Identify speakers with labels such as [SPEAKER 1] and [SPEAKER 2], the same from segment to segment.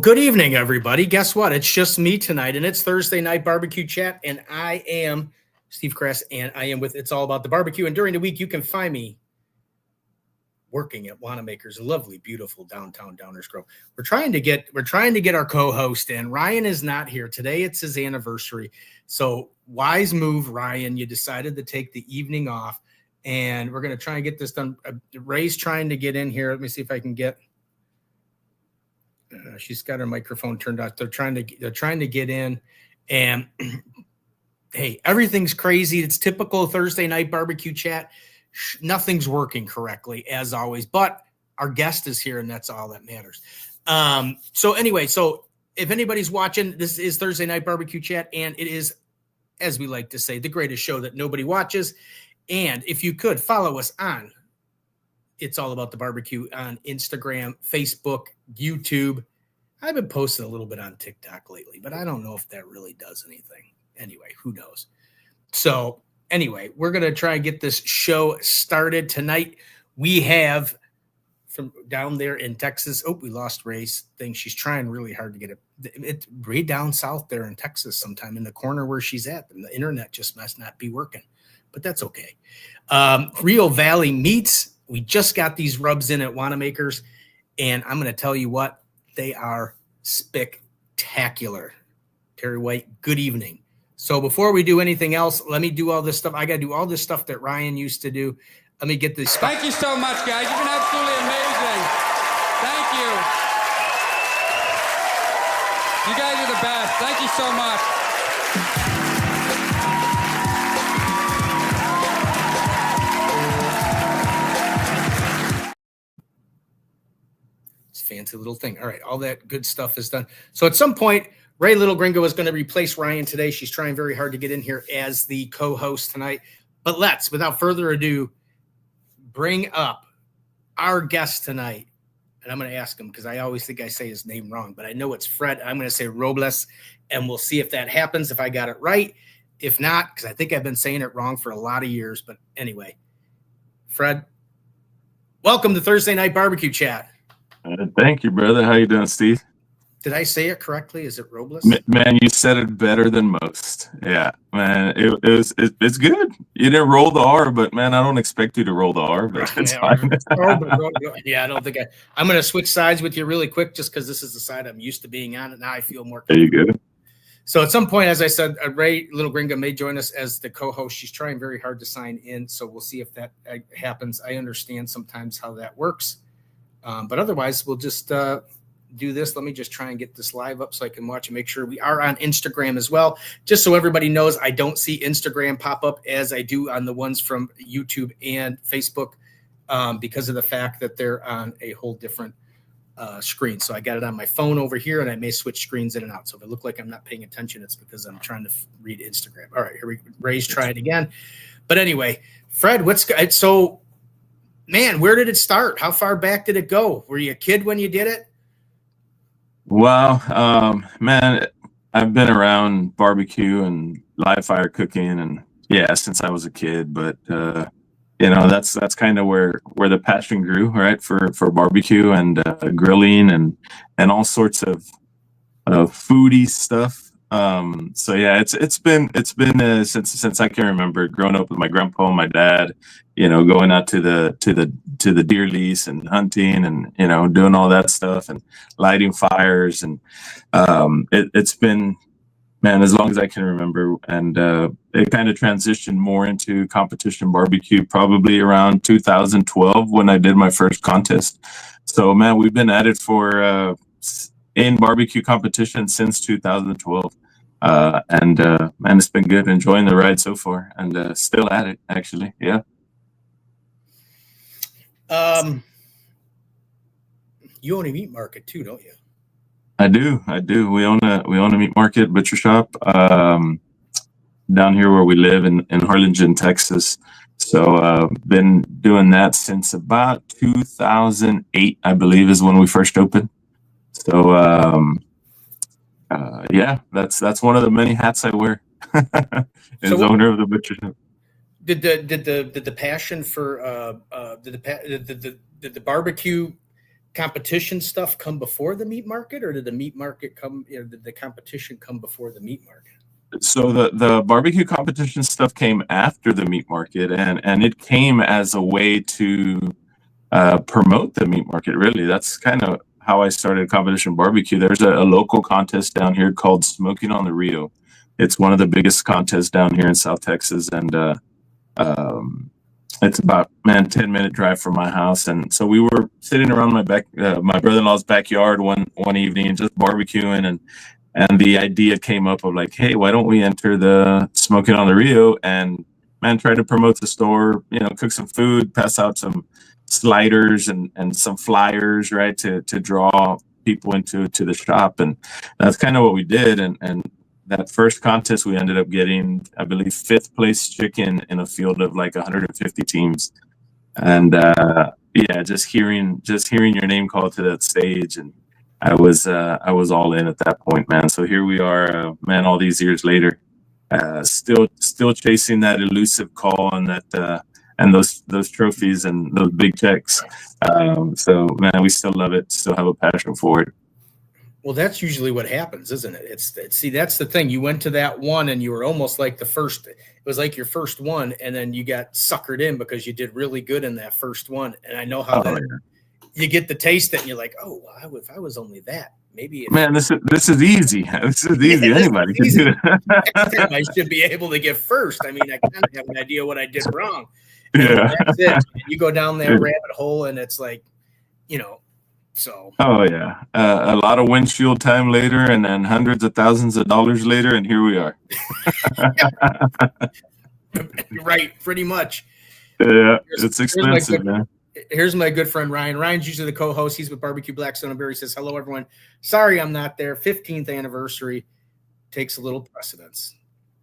[SPEAKER 1] good evening, everybody. Guess what? It's just me tonight, and it's Thursday night barbecue chat, and I am Steve Kress, and I am with It's All About the Barbecue. And during the week, you can find me working at Wanamaker's, lovely, beautiful downtown Downers Grove. We're trying to get our co-host in. Ryan is not here today. It's his anniversary, so wise move, Ryan. You decided to take the evening off, and we're going to try and get this done. Ray's trying to get in here. Let me see if I can get. She's got her microphone turned off. They're trying to get in, and hey, everything's crazy. It's typical Thursday night barbecue chat. Nothing's working correctly as always, but our guest is here, and that's all that matters. So anyway, so if anybody's watching, this is Thursday night barbecue chat, and it is, as we like to say, the greatest show that nobody watches. And if you could follow us on It's All About the Barbecue on Instagram, Facebook, YouTube. I've been posting a little bit on TikTok lately, but I don't know if that really does anything. Anyway, who knows? So anyway, we're going to try and get this show started tonight. We have from down there in Texas. Oh, we lost Ray's thing. She's trying really hard to get it way down south there in Texas sometime in the corner where she's at. And the internet just must not be working, but that's okay. Rio Valley Meats. We just got these rubs in at Wanamaker's, and I'm going to tell you what, they are spectacular. Terry White, good evening. So before we do anything else, let me do all this stuff. I got to do all this stuff that Ryan used to do. Let me get this.
[SPEAKER 2] Thank you so much, guys. You've been absolutely amazing. Thank you. You guys are the best. Thank you so much.
[SPEAKER 1] Fancy little thing. All right, all that good stuff is done. So at some point, Ray Little Gringo is going to replace Ryan today. She's trying very hard to get in here as the co-host tonight. But let's, without further ado, bring up our guest tonight. And I'm going to ask him because I always think I say his name wrong, but I know it's Fred. I'm going to say Robles, and we'll see if that happens, if I got it right. If not, because I think I've been saying it wrong for a lot of years. But anyway, Fred, welcome to Thursday Night Barbecue Chat.
[SPEAKER 3] Thank you, brother. How you doing, Steve?
[SPEAKER 1] Did I say it correctly? Is it Robles?
[SPEAKER 3] Man, you said it better than most. Yeah, man, it's good. You didn't roll the R, but man, I don't expect you to roll the R, but it's fine.
[SPEAKER 1] Yeah, I don't think I'm going to switch sides with you really quick just because this is the side I'm used to being on, and now I feel more
[SPEAKER 3] comfortable. There you go.
[SPEAKER 1] So at some point, as I said, Ray Little Gringo may join us as the co-host. She's trying very hard to sign in, so we'll see if that happens. I understand sometimes how that works. But otherwise, we'll just do this. Let me just try and get this live up so I can watch and make sure we are on Instagram as well. Just so everybody knows, I don't see Instagram pop up as I do on the ones from YouTube and Facebook because of the fact that they're on a whole different screen. So I got it on my phone over here, and I may switch screens in and out. So if it look like I'm not paying attention, it's because I'm trying to read Instagram. All right, here we go. Ray's trying again. But anyway, Fred, so – man, where did it start? How far back did it go? Were you a kid when you did it?
[SPEAKER 3] Well, man, I've been around barbecue and live fire cooking, and yeah, since I was a kid. But that's kind of where the passion grew, right? For barbecue and grilling and all sorts of foodie stuff. So yeah, it's been since I can remember, growing up with my grandpa and my dad, going out to the deer lease and hunting and doing all that stuff and lighting fires, and it's been, man, as long as I can remember. And it kind of transitioned more into competition barbecue probably around 2012 when I did my first contest. So man, we've been at it for in barbecue competition since 2012. And it's been good, enjoying the ride so far, and still at it, actually. Yeah.
[SPEAKER 1] You own a meat market too, don't you?
[SPEAKER 3] I do. We own a meat market, butcher shop, down here where we live in Harlingen, Texas. So been doing that since about 2008, I believe, is when we first opened. So yeah, that's one of the many hats I wear as owner of the butcher shop.
[SPEAKER 1] Did the passion for did the barbecue competition stuff come before the meat market, or did the meat market come, did the competition come before the meat market?
[SPEAKER 3] So the barbecue competition stuff came after the meat market, and it came as a way to promote the meat market. Really, that's kind of how I started competition barbecue. There's a local contest down here called Smoking on the Rio. It's one of the biggest contests down here in South Texas, and it's about 10-minute drive from my house. And so we were sitting around my brother-in-law's backyard one evening and just barbecuing, and the idea came up of like, hey, why don't we enter the Smoking on the Rio and try to promote the store, cook some food, pass out some sliders and some flyers, right, to draw people into the shop. And that's kind of what we did. And that first contest, we ended up getting, I believe, 5th place chicken in a field of like 150 teams. And just hearing your name called to that stage, and I was all in at that point, man. So here we are, all these years later, still chasing that elusive call and that and those trophies and those big checks. So man, we still love it, still have a passion for it.
[SPEAKER 1] Well, that's usually what happens, isn't it? See, that's the thing. You went to that one and you were almost like the first. It was like your first one, and then you got suckered in because you did really good in that first one. And I know how you get the taste that, and you're like, oh, if I was only that, maybe.
[SPEAKER 3] This is easy. This is easy. Anybody can do it.
[SPEAKER 1] Next time I should be able to get first. I mean, I kind of have an idea what I did wrong.
[SPEAKER 3] Yeah,
[SPEAKER 1] that's it. You go down that rabbit hole, and it's like, So.
[SPEAKER 3] Oh yeah, a lot of windshield time later, and then hundreds of thousands of dollars later, and here we are.
[SPEAKER 1] Right, pretty much.
[SPEAKER 3] Yeah, it's expensive, man.
[SPEAKER 1] Here's my good friend Ryan. Ryan's usually the co-host. He's with Barbecue Blackstone and Beer. He says, "Hello, everyone. Sorry, I'm not there. 15th anniversary takes a little precedence."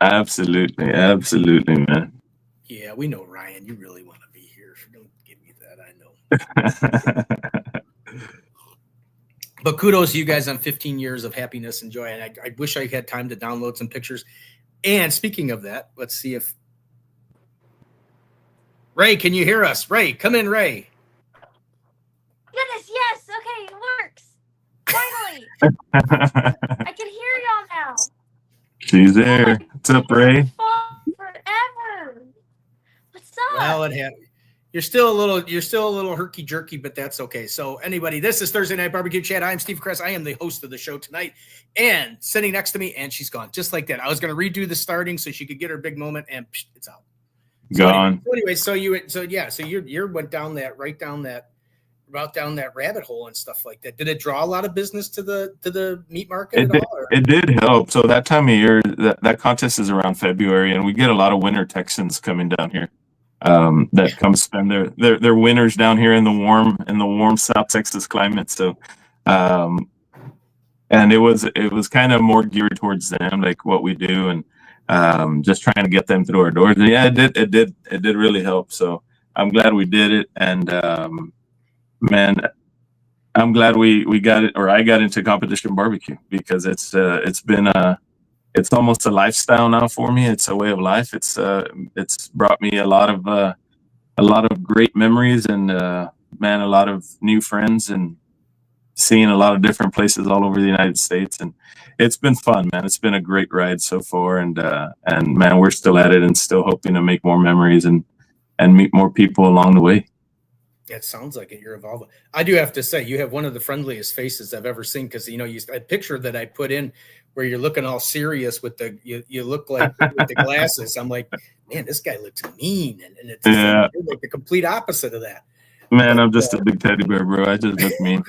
[SPEAKER 3] Absolutely, man.
[SPEAKER 1] Yeah, we know, Ryan. You really want to be here. Don't give me that. I know. But kudos to you guys on 15 years of happiness and joy. And I wish I had time to download some pictures. And speaking of that, let's see if Ray, can you hear us? Ray, come in, Ray.
[SPEAKER 4] Goodness, yes. Okay, it works. Finally. I can hear y'all now.
[SPEAKER 3] She's there. What's up, Ray?
[SPEAKER 4] Forever. What's up?
[SPEAKER 1] Well, it happened. You're still a little herky jerky, but that's okay. So anybody, this is Thursday Night Barbecue Chat. I'm Steve Kress. I am the host of the show tonight, and sitting next to me, and she's gone just like that. I was going to redo the starting so she could get her big moment, and it's out.
[SPEAKER 3] Gone.
[SPEAKER 1] So you went down that rabbit hole and stuff like that. Did it draw a lot of business to the meat market at all? Or?
[SPEAKER 3] It did help. So that time of year, that contest is around February, and we get a lot of winter Texans coming down here. That come spend their winters down here in the warm South Texas climate. So, and it was kind of more geared towards them, like what we do, and just trying to get them through our doors. And yeah, it did really help. So I'm glad we did it, and man, I'm glad we got it, or I got into competition barbecue, because it's almost a lifestyle now for me. It's a way of life. It's brought me a lot of great memories, and a lot of new friends, and seeing a lot of different places all over the United States. And it's been fun, man. It's been a great ride so far, and man, we're still at it and still hoping to make more memories and meet more people along the way.
[SPEAKER 1] It sounds like it. You're evolving. I do have to say, you have one of the friendliest faces I've ever seen, because a picture that I put in where you're looking all serious with you look like with the glasses. I'm like, man, this guy looks mean, and it's you're like the complete opposite of that.
[SPEAKER 3] Man, I'm just a big teddy bear, bro. I just look mean.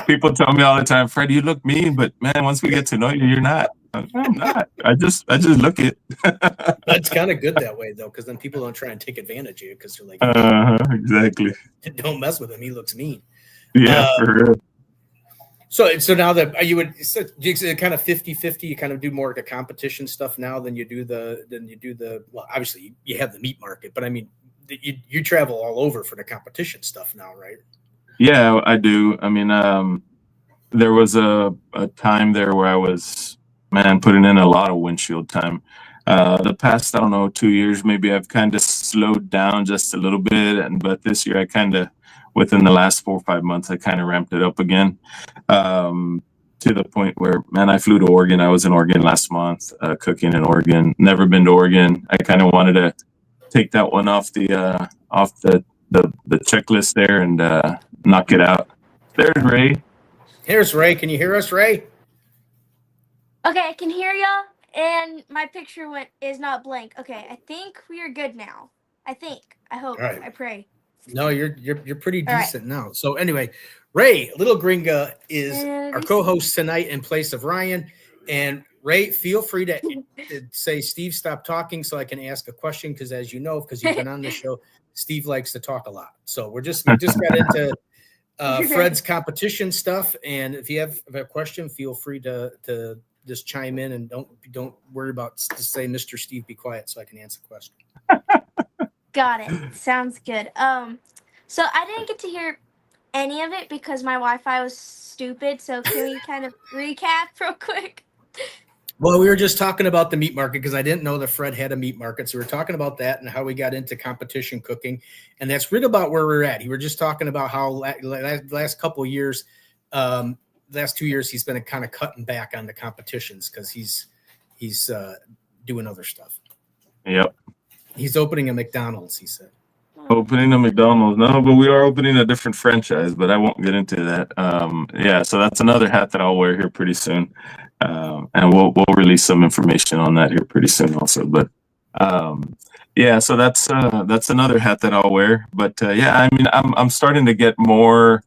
[SPEAKER 3] People tell me all the time, Fred, you look mean, but man, once we get to know you, you're not. I'm not. I just look it.
[SPEAKER 1] That's kind of good that way, though, because then people don't try and take advantage of you, because they're like,
[SPEAKER 3] exactly.
[SPEAKER 1] Don't mess with him. He looks mean.
[SPEAKER 3] Yeah, for real.
[SPEAKER 1] So now that you would kind of 50-50, you kind of do more of the competition stuff now than you do the well, obviously you have the meat market, but I mean, you travel all over for the competition stuff now, right?
[SPEAKER 3] Yeah, I do. I mean, there was a time there where I was, putting in a lot of windshield time. The past, I don't know, 2 years, maybe I've kind of slowed down just a little bit. But this year I kind of within the last 4 or 5 months, I kind of ramped it up again, to the point where, man, I flew to Oregon. I was in Oregon last month, cooking in Oregon. Never been to Oregon. I kind of wanted to take that one off the checklist there and knock it out. There's Ray.
[SPEAKER 1] Here's Ray. Can you hear us, Ray?
[SPEAKER 4] Okay, I can hear y'all, and my picture is not blank. Okay, I think we are good now. I hope,
[SPEAKER 1] All right.
[SPEAKER 4] I pray.
[SPEAKER 1] No, you're pretty
[SPEAKER 4] All
[SPEAKER 1] decent now. So anyway, Ray, Little Gringa is
[SPEAKER 4] Yeah,
[SPEAKER 1] our
[SPEAKER 4] this-
[SPEAKER 1] co-host tonight in place of Ryan. And Ray, feel free to say, Steve, stop talking so I can ask a question. Because as you know, because you've been on the show, Steve likes to talk a lot. So we just got into Fred's competition stuff. And if you have a question, feel free to just chime in, and don't worry about to say, Mr. Steve, be quiet so I can answer the question.
[SPEAKER 4] Got it. Sounds good. So I didn't get to hear any of it because my Wi-Fi was stupid. So can we kind of recap real quick?
[SPEAKER 1] Well, we were just talking about the meat market because I didn't know that Fred had a meat market. So we were talking about that and how we got into competition cooking. And that's really about where we're at. We were just talking about how last couple of years, last 2 years, he's been kind of cutting back on the competitions because he's doing other stuff.
[SPEAKER 3] Yep.
[SPEAKER 1] He's opening a McDonald's, he said.
[SPEAKER 3] Opening a McDonald's. No, but we are opening a different franchise, but I won't get into that. Yeah, so that's another hat that I'll wear here pretty soon. And we'll release some information on that here pretty soon also. But yeah, so that's another hat that I'll wear. But yeah, I mean, I'm starting to get more.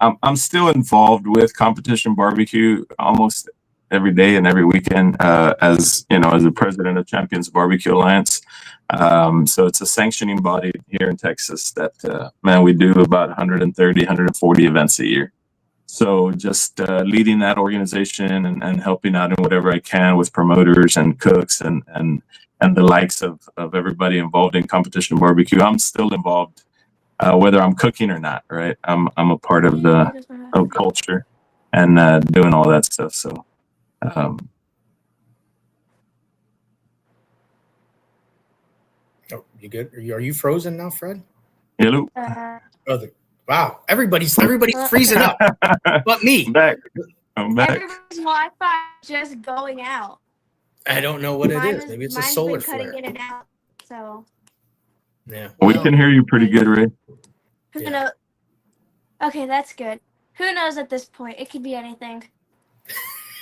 [SPEAKER 3] I'm still involved with competition barbecue almost every day and every weekend, as you know, as the president of Champions Barbecue Alliance. So it's a sanctioning body here in Texas that, man, we do about 130, 140 events a year. So just leading that organization and helping out in whatever I can with promoters and cooks and the likes of everybody involved in competition barbecue. I'm still involved, whether I'm cooking or not, right? I'm a part of the culture and doing all that stuff. So
[SPEAKER 1] Oh, you good? Are you frozen now, Fred?
[SPEAKER 3] hello.
[SPEAKER 1] Wow, everybody's freezing up, but me.
[SPEAKER 3] I'm back.
[SPEAKER 4] Everybody's Wi-Fi is just going out.
[SPEAKER 1] I don't know what it
[SPEAKER 4] Mine
[SPEAKER 1] is. Maybe it's a
[SPEAKER 4] mine's
[SPEAKER 1] solar
[SPEAKER 4] been cutting
[SPEAKER 1] flare.
[SPEAKER 4] in and out. So
[SPEAKER 1] Yeah,
[SPEAKER 3] We can hear you pretty good, Ray.
[SPEAKER 4] who
[SPEAKER 1] Yeah.
[SPEAKER 4] knows? Okay, that's good. Who knows at this point? It could be anything.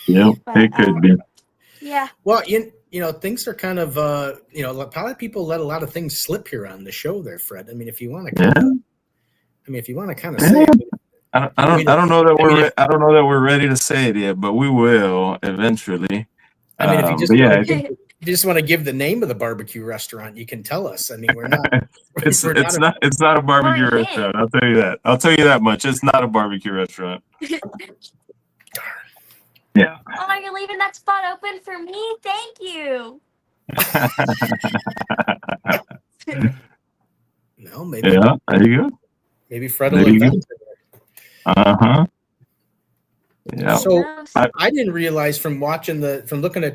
[SPEAKER 3] Yep,
[SPEAKER 4] But,
[SPEAKER 3] it could be.
[SPEAKER 4] Yeah.
[SPEAKER 1] Well, you know, things are kind of a lot of people let a lot of things slip here on the show there, Fred. I mean, if you want to kind of say it.
[SPEAKER 3] I don't know that we're ready to say it yet, but we will eventually.
[SPEAKER 1] I mean, if you just
[SPEAKER 3] but yeah,
[SPEAKER 1] you just want to give the name of the barbecue restaurant, you can tell us. I mean, we're not.
[SPEAKER 3] it's
[SPEAKER 1] we're
[SPEAKER 3] it's not a barbecue
[SPEAKER 4] We're in.
[SPEAKER 3] restaurant. I'll tell you that. I'll tell you that much. It's not a barbecue restaurant. Yeah.
[SPEAKER 4] Oh, you're leaving that spot open for me? Thank you.
[SPEAKER 1] No, maybe.
[SPEAKER 3] Yeah, there you go.
[SPEAKER 1] Maybe Fred
[SPEAKER 3] There
[SPEAKER 1] will
[SPEAKER 3] you go.
[SPEAKER 1] invent it.
[SPEAKER 3] Uh-huh. Yeah.
[SPEAKER 1] So
[SPEAKER 3] I-
[SPEAKER 1] I didn't realize from looking at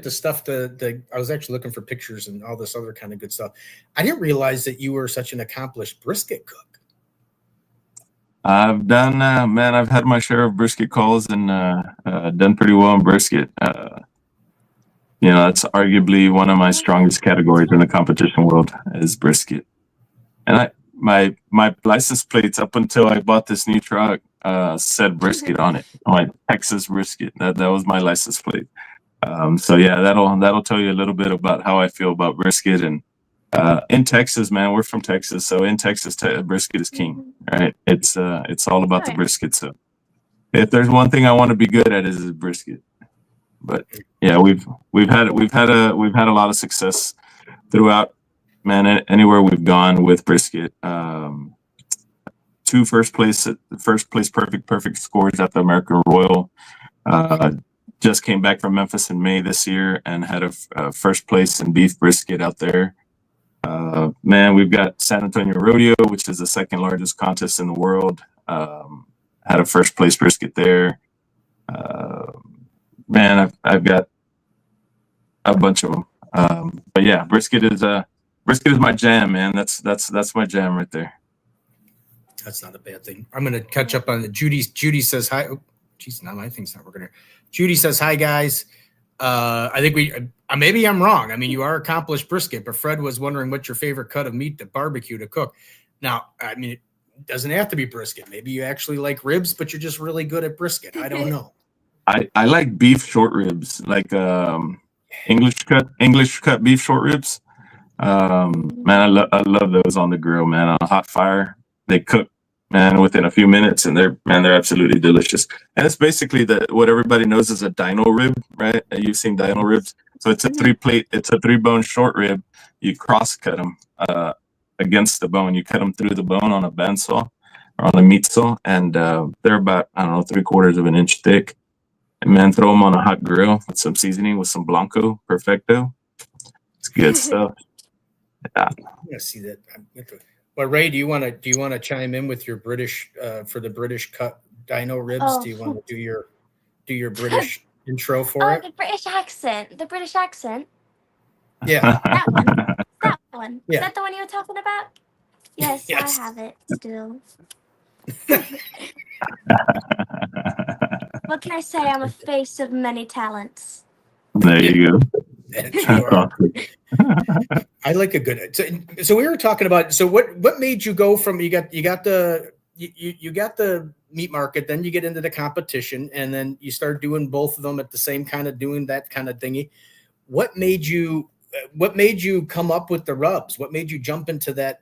[SPEAKER 1] the stuff, I was actually looking for pictures and all this other kind of good stuff. I didn't realize that you were such an accomplished brisket cook.
[SPEAKER 3] I've done, man, I've had my share of brisket calls and done pretty well in brisket. You know, that's arguably one of my strongest categories in the competition world is brisket. And my license plates up until I bought this new truck said brisket on it. My Texas brisket. That was my license plate. So yeah, that'll tell you a little bit about how I feel about brisket. And in Texas, man, we're from Texas, so in Texas, brisket is king, right? It's all about the brisket. So if there's one thing I want to be good at is brisket. But yeah, we've had a lot of success throughout, man. Anywhere we've gone with brisket, 2 first place perfect scores at the American Royal. Just came back from Memphis in May this year and had a first place in beef brisket out there. Man, we've got San Antonio Rodeo, which is the 2nd largest contest in the world. Had a first place brisket there. Man, I've got a bunch of them. But yeah, brisket is my jam, man. That's my jam right there.
[SPEAKER 1] That's not a bad thing. I'm going to catch up on the Judy says hi. Oh, geez, now my thing's not working here. Judy says hi, guys. I think maybe I'm wrong. I mean, you are accomplished brisket, but Fred was wondering what's your favorite cut of meat to barbecue to cook. Now, I mean, it doesn't have to be brisket. Maybe you actually like ribs, but you're just really good at brisket. I don't know.
[SPEAKER 3] I like beef short ribs, like English cut beef short ribs. Man, I love those on the grill, man, on a hot fire. They cook, man, within a few minutes, and they're absolutely delicious. And it's basically what everybody knows is a dino rib, right? You've seen dino ribs. So it's a 3-bone short rib. You cross cut them against the bone. You cut them through the bone on a bandsaw or on a meat saw, and they're about, I don't know, 3/4 of an inch thick. And man, throw them on a hot grill with some seasoning, with some Blanco Perfecto. It's good stuff. Yeah.
[SPEAKER 1] I see that. Well, Ray, do you want to chime in with your British for the British cut dino ribs?
[SPEAKER 4] Oh.
[SPEAKER 1] Do you want to do your British intro for it?
[SPEAKER 4] The British accent. The British accent.
[SPEAKER 1] Yeah.
[SPEAKER 4] That one. That one.
[SPEAKER 1] Yeah.
[SPEAKER 4] Is that the one you were talking about? Yes,
[SPEAKER 1] Yes.
[SPEAKER 4] I have it still. What can I say? I'm a face of many talents.
[SPEAKER 3] There you go.
[SPEAKER 1] I like a good. So we were talking about. So what made you go from you got the meat market, then you get into the competition, and then you start doing both of them at the same kind of doing that kind of thingy. What made you come up with the rubs? What made you jump into that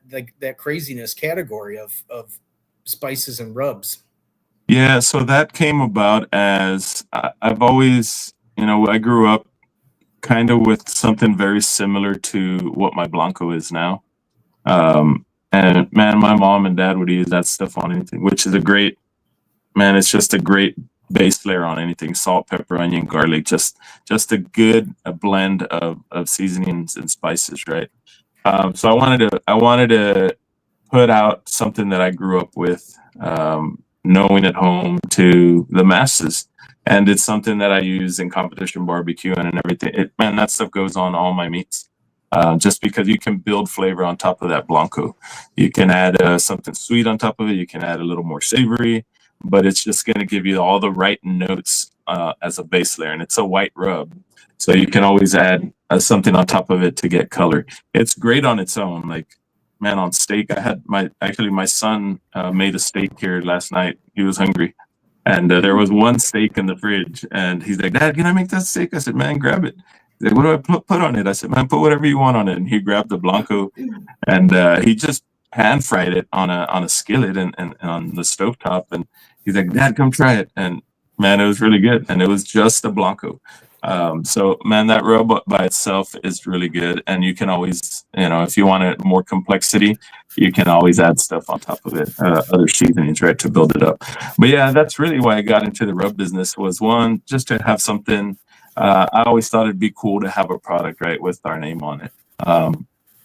[SPEAKER 1] craziness category of spices and rubs?
[SPEAKER 3] Yeah, so that came about as I've always, I grew up kind of with something very similar to what my Blanco is now. And man, my mom and dad would use that stuff on anything, which is it's just a great base layer on anything: salt, pepper, onion, garlic, just a good blend of seasonings and spices, right? So I wanted to put out something that I grew up with, knowing at home to the masses. And it's something that I use in competition barbecue and everything. That stuff goes on all my meats. Just because you can build flavor on top of that Blanco. You can add something sweet on top of it. You can add a little more savory, but it's just going to give you all the right notes as a base layer. And it's a white rub, so you can always add something on top of it to get color. It's great on its own. Like, man, on steak, I had my son made a steak here last night. He was hungry. And there was one steak in the fridge, and he's like, "Dad, can I make that steak?" I said, "Man, grab it." He's like, "What do I put on it?" I said, "Man, put whatever you want on it." And he grabbed the Blanco, and he just pan fried it on a skillet and on the stovetop. And he's like, "Dad, come try it." And man, it was really good, and it was just a Blanco. So man, that rub by itself is really good, and you can always, if you want more complexity, you can always add stuff on top of it, other seasonings, right, to build it up. But yeah, that's really why I got into the rub business, was one, just to have something. I always thought it'd be cool to have a product, right, with our name on it,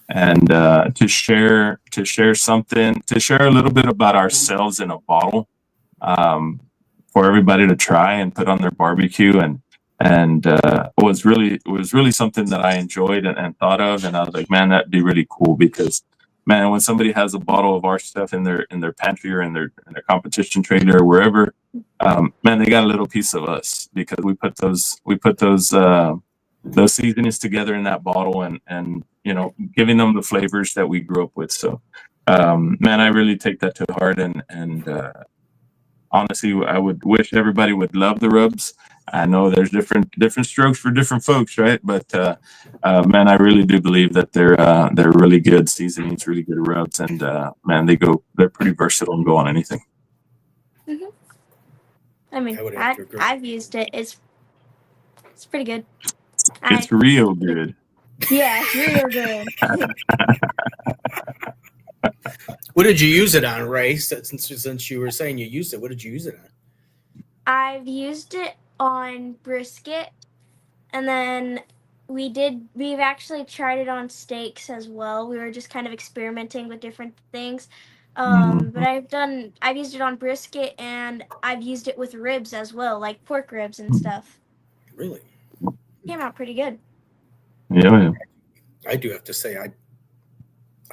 [SPEAKER 3] and to share something, to share a little bit about ourselves in a bottle, for everybody to try and put on their barbecue. And it was really something that I enjoyed and thought of, and I was like, man, that'd be really cool, because man, when somebody has a bottle of our stuff in their pantry or in their competition trailer or wherever, man, they got a little piece of us, because we put those seasonings together in that bottle, and giving them the flavors that we grew up with. So man, I really take that to heart, and honestly, I would wish everybody would love the rubs. I know there's different strokes for different folks, right? But man, I really do believe that they're really good seasonings, really good rubs, and man, they're pretty versatile and go on anything.
[SPEAKER 4] Mm-hmm. I mean, I've used it. It's pretty good.
[SPEAKER 3] It's real good.
[SPEAKER 4] Yeah, it's real good.
[SPEAKER 1] What did you use it on, Ray? Since you were saying you used it, what did you use it on?
[SPEAKER 4] I've used it on brisket, and then we've actually tried it on steaks as well. We were just kind of experimenting with different things. But I've used it on brisket, and I've used it with ribs as well, like pork ribs and stuff.
[SPEAKER 1] Really?
[SPEAKER 4] Came out pretty good.
[SPEAKER 3] Yeah.
[SPEAKER 1] I do have to say,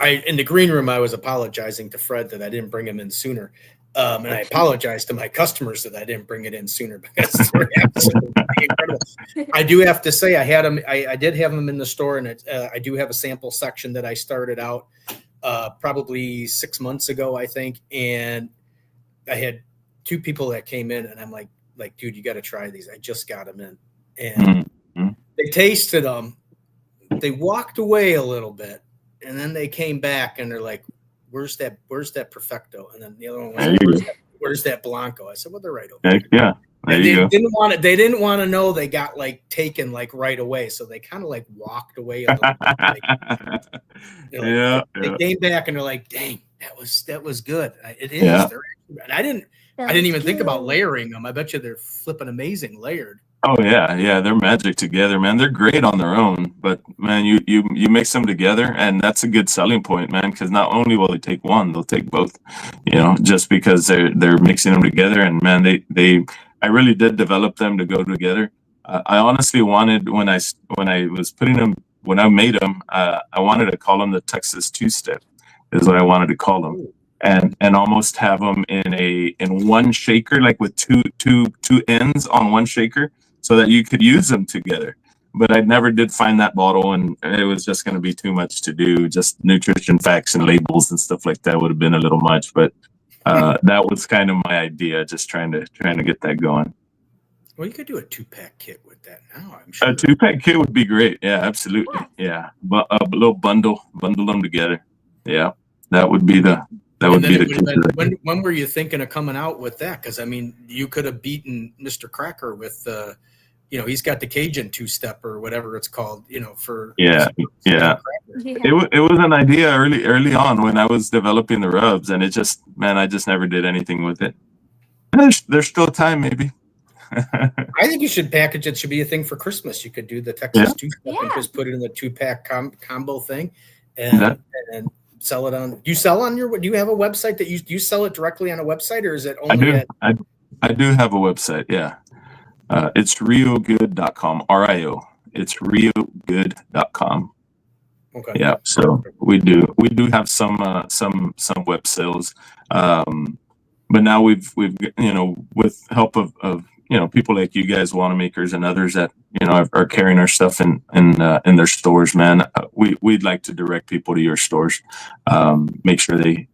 [SPEAKER 1] in the green room, I was apologizing to Fred that I didn't bring him in sooner. And I apologize to my customers that I didn't bring it in sooner because they're absolutely incredible. I do have to say, I did have them in the store, and I do have a sample section that I started out probably 6 months ago, I think. And I had 2 people that came in, and I'm like, dude, you got to try these. I just got them in, and they tasted them. They walked away a little bit, and then they came back, and they're like, Where's that Perfecto? And then the other one was, where's that Blanco? I said, well, they're right over there.
[SPEAKER 3] Yeah, there you go.
[SPEAKER 1] They didn't want to know they got like taken like right away. So they kind of like walked away a little bit. They came back and they're like, dang, that was good. It is.
[SPEAKER 3] Yeah.
[SPEAKER 1] And I didn't even think about layering them. I bet you they're flipping amazing layered.
[SPEAKER 3] Oh yeah, they're magic together, man. They're great on their own, but man, you mix them together, and that's a good selling point, man. Because not only will they take one, they'll take both. Just because they're mixing them together, and man, I really did develop them to go together. I honestly wanted when I was putting them when I made them, I wanted to call them the Texas two-step, is what I wanted to call them. And almost have them in one shaker, like with two ends on one shaker, so that you could use them together. But I never did find that bottle, and it was just going to be too much to do. Just nutrition facts and labels and stuff like that would have been a little much. But that was kind of my idea, just trying to get that going.
[SPEAKER 1] Well, you could do a 2-pack kit with that now, I'm sure.
[SPEAKER 3] A 2-pack kit would be great. Yeah, absolutely. Yeah, but a little bundle them together. Yeah, that would be the. That would be the
[SPEAKER 1] when were you thinking of coming out with that? Because I mean, you could have beaten Mr. Cracker with he's got the Cajun 2-step or whatever it's called. For
[SPEAKER 3] yeah. It was an idea early on when I was developing the rubs, and I just never did anything with it. There's still time, maybe.
[SPEAKER 1] I think you should package it. Should be a thing for Christmas. You could do the Texas 2-step and just put it in the 2-pack combo thing, and sell it on. Do you sell on do you have a website that do you sell it directly on a website, or is it only
[SPEAKER 3] I do have a website. Yeah. It's riogood.com. RIO. It's riogood.com.
[SPEAKER 1] Okay.
[SPEAKER 3] Yeah. So we do have some web sales. But now we've with help of people like you guys, Wanamaker's, and others that are carrying our stuff in their stores, man. We'd like to direct people to your stores. Make sure they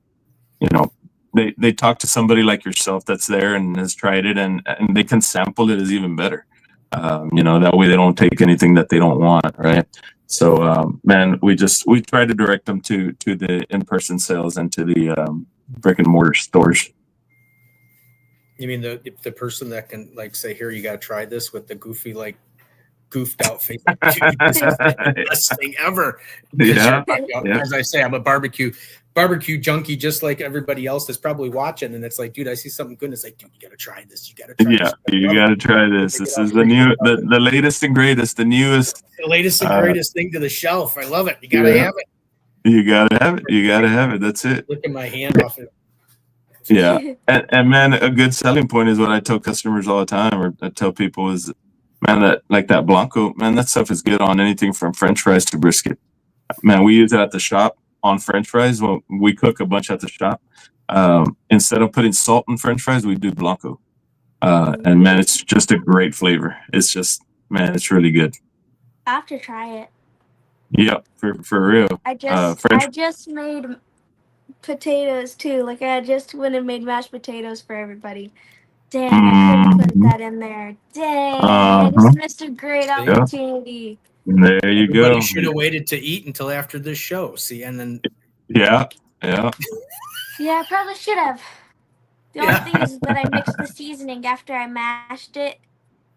[SPEAKER 3] talk to somebody like yourself that's there and has tried it, and they can sample it is even better. That way they don't take anything that they don't want, right? So man, we try to direct them to the in-person sales and to the brick and mortar stores.
[SPEAKER 1] You mean the person that can like say, here, you got to try this with the goofed out face? Like, dude, this is the best thing ever.
[SPEAKER 3] Yeah.
[SPEAKER 1] As I say, I'm a barbecue junkie, just like everybody else that's probably watching. And it's like, dude, I see something good. And it's like, dude, you got to try this. You got to try this.
[SPEAKER 3] You got to try this. This is the latest and greatest, the newest.
[SPEAKER 1] The latest and greatest thing to the shelf. I love it. You got to have it.
[SPEAKER 3] You got to have it. You got to have it. That's it.
[SPEAKER 1] Licking my hand off it.
[SPEAKER 3] Yeah. And man, a good selling point is what I tell customers all the time, or I tell people is, man, that Blanco, man, that stuff is good on anything from French fries to brisket. Man, we use it at the shop on French fries. When we cook a bunch at the shop, instead of putting salt in French fries, we do Blanco. And man, it's just a great flavor. It's just, man, it's really good.
[SPEAKER 4] I have to try it.
[SPEAKER 3] Yep, for real.
[SPEAKER 4] I just made potatoes too. Like I just went and made mashed potatoes for everybody. Dang, I couldn't put that in there. Dang, I just missed a great opportunity.
[SPEAKER 3] There you go.
[SPEAKER 1] You should have waited to eat until after this show. See, and then
[SPEAKER 3] yeah.
[SPEAKER 4] Yeah, I probably should have. The only thing is that I mixed the seasoning after I mashed it,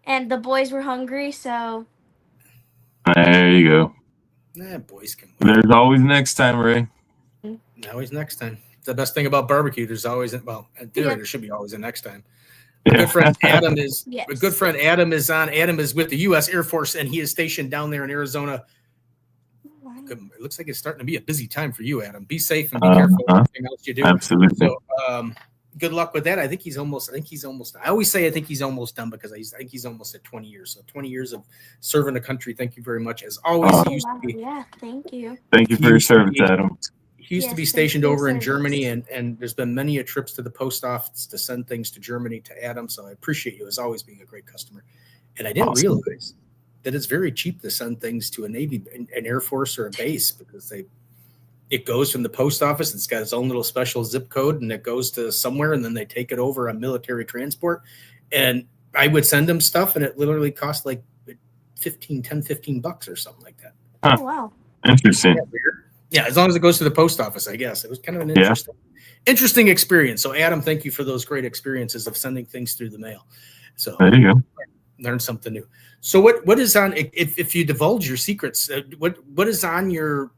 [SPEAKER 4] and the boys were hungry, so.
[SPEAKER 3] There you go.
[SPEAKER 1] Boys can wait.
[SPEAKER 3] There's always next time, Ray.
[SPEAKER 1] Always next time. The best thing about barbecue, there's always there should be always a next time.
[SPEAKER 3] Yeah.
[SPEAKER 1] Good friend Adam is good friend Adam is on. Adam is with the U.S. Air Force, and he is stationed down there in Arizona. It looks like it's starting to be a busy time for you, Adam. Be safe and be careful with everything else you do.
[SPEAKER 3] Absolutely.
[SPEAKER 1] So, good luck with that. I think he's almost. I always say I think he's almost done because I think he's almost at 20 years. So 20 years of serving the country. Thank you very much, as always.
[SPEAKER 4] Yeah, thank you.
[SPEAKER 3] Thank you for your service, Adam.
[SPEAKER 1] He used to be
[SPEAKER 4] Yes,
[SPEAKER 1] stationed
[SPEAKER 4] thank you,
[SPEAKER 1] over in
[SPEAKER 4] service.
[SPEAKER 1] Germany, and there's been many trips to the post office to send things to Germany to Adam. So I appreciate you as always being a great customer. And I didn't
[SPEAKER 3] Awesome.
[SPEAKER 1] realize that it's very cheap to send things to a Navy, an Air Force, or a base, because it goes from the post office. It's got its own little special zip code, and it goes to somewhere, and then they take it over on military transport. And I would send them stuff, and it literally cost like $15 or something like that.
[SPEAKER 3] Huh.
[SPEAKER 4] Oh, wow.
[SPEAKER 3] Interesting.
[SPEAKER 1] Yeah, as long as it goes to the post office, I guess. It was kind of an interesting experience. So, Adam, thank you for those great experiences of sending things through the mail. So
[SPEAKER 3] There you go.
[SPEAKER 1] learn something new. So what is on, if you divulge your secrets, what is on your,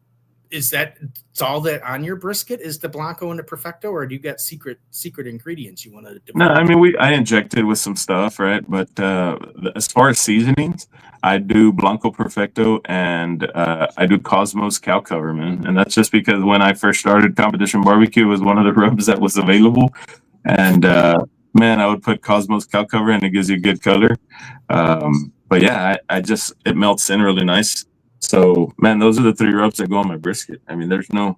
[SPEAKER 1] is that, it's all that on your brisket is the Blanco and the Perfecto, or do you got secret ingredients you want to divulge?
[SPEAKER 3] No, I mean, I injected with some stuff, right? But as far as seasonings, I do Blanco Perfecto and I do Cosmos cow cover, man. And that's just because when I first started Competition Barbecue, it was one of the rubs that was available. And man, I would put Cosmos cow cover and it gives you a good color. But yeah, it melts in really nice. So man, those are the 3 rubs that go on my brisket. I mean, there's no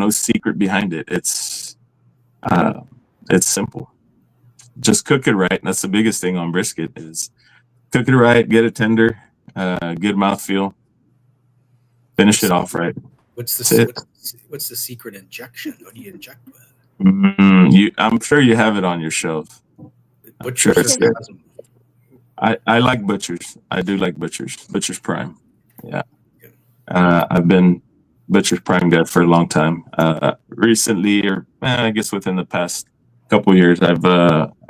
[SPEAKER 3] secret behind it. It's simple. Just cook it right. That's the biggest thing on brisket is cook it right, get it tender, good mouthfeel, finish it off right.
[SPEAKER 1] What's the secret injection? What do you inject with?
[SPEAKER 3] I'm sure you have it on your shelf.
[SPEAKER 1] Butcher's
[SPEAKER 3] Sure I like Butcher's. I do like Butcher's. Butcher's Prime. Yeah. I've been Butcher's Prime guy for a long time. Recently, or I guess within the past couple of years,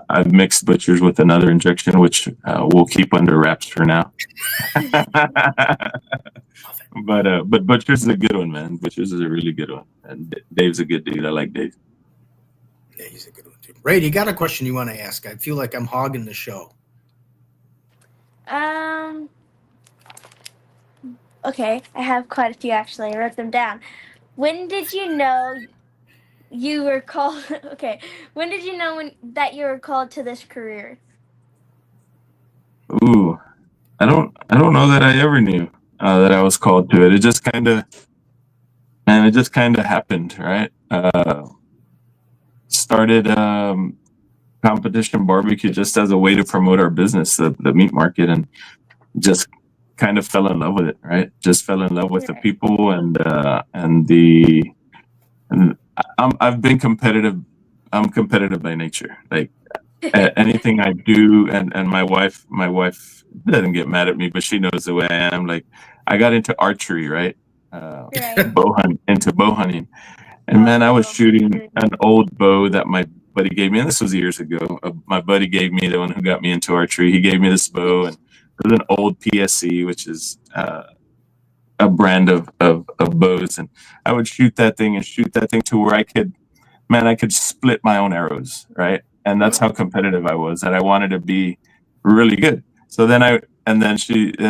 [SPEAKER 3] I've mixed Butcher's with another injection, which we'll keep under wraps for now. But Butcher's is a good one, man. Butcher's is a really good one, and Dave's a good dude. I like Dave.
[SPEAKER 1] Yeah, he's a good one too. Ray, you got a question you want to ask? I feel like I'm hogging the show.
[SPEAKER 4] Okay, I have quite a few actually. I wrote them down. When did you know you were called? Okay, when did you know that you were called to this career?
[SPEAKER 3] Ooh, I don't know that I ever knew that I was called to it. It just kind of happened, right? Started Competition Barbecue just as a way to promote our business, the meat market, and just kind of fell in love with it, right? Just fell in love with the people and I've been competitive. I'm competitive by nature. Like anything I do, and my wife doesn't get mad at me, but she knows the way I am. Like I got into archery, right? Bow hunting, and man, I was shooting an old bow that my buddy gave me, and this was years ago. My buddy gave me, the one who got me into archery. He gave me this bow, and it was an old PSC, which is a brand of bows, and I would shoot that thing to where I could split my own arrows, right? And that's how competitive I was, that I wanted to be really good. So then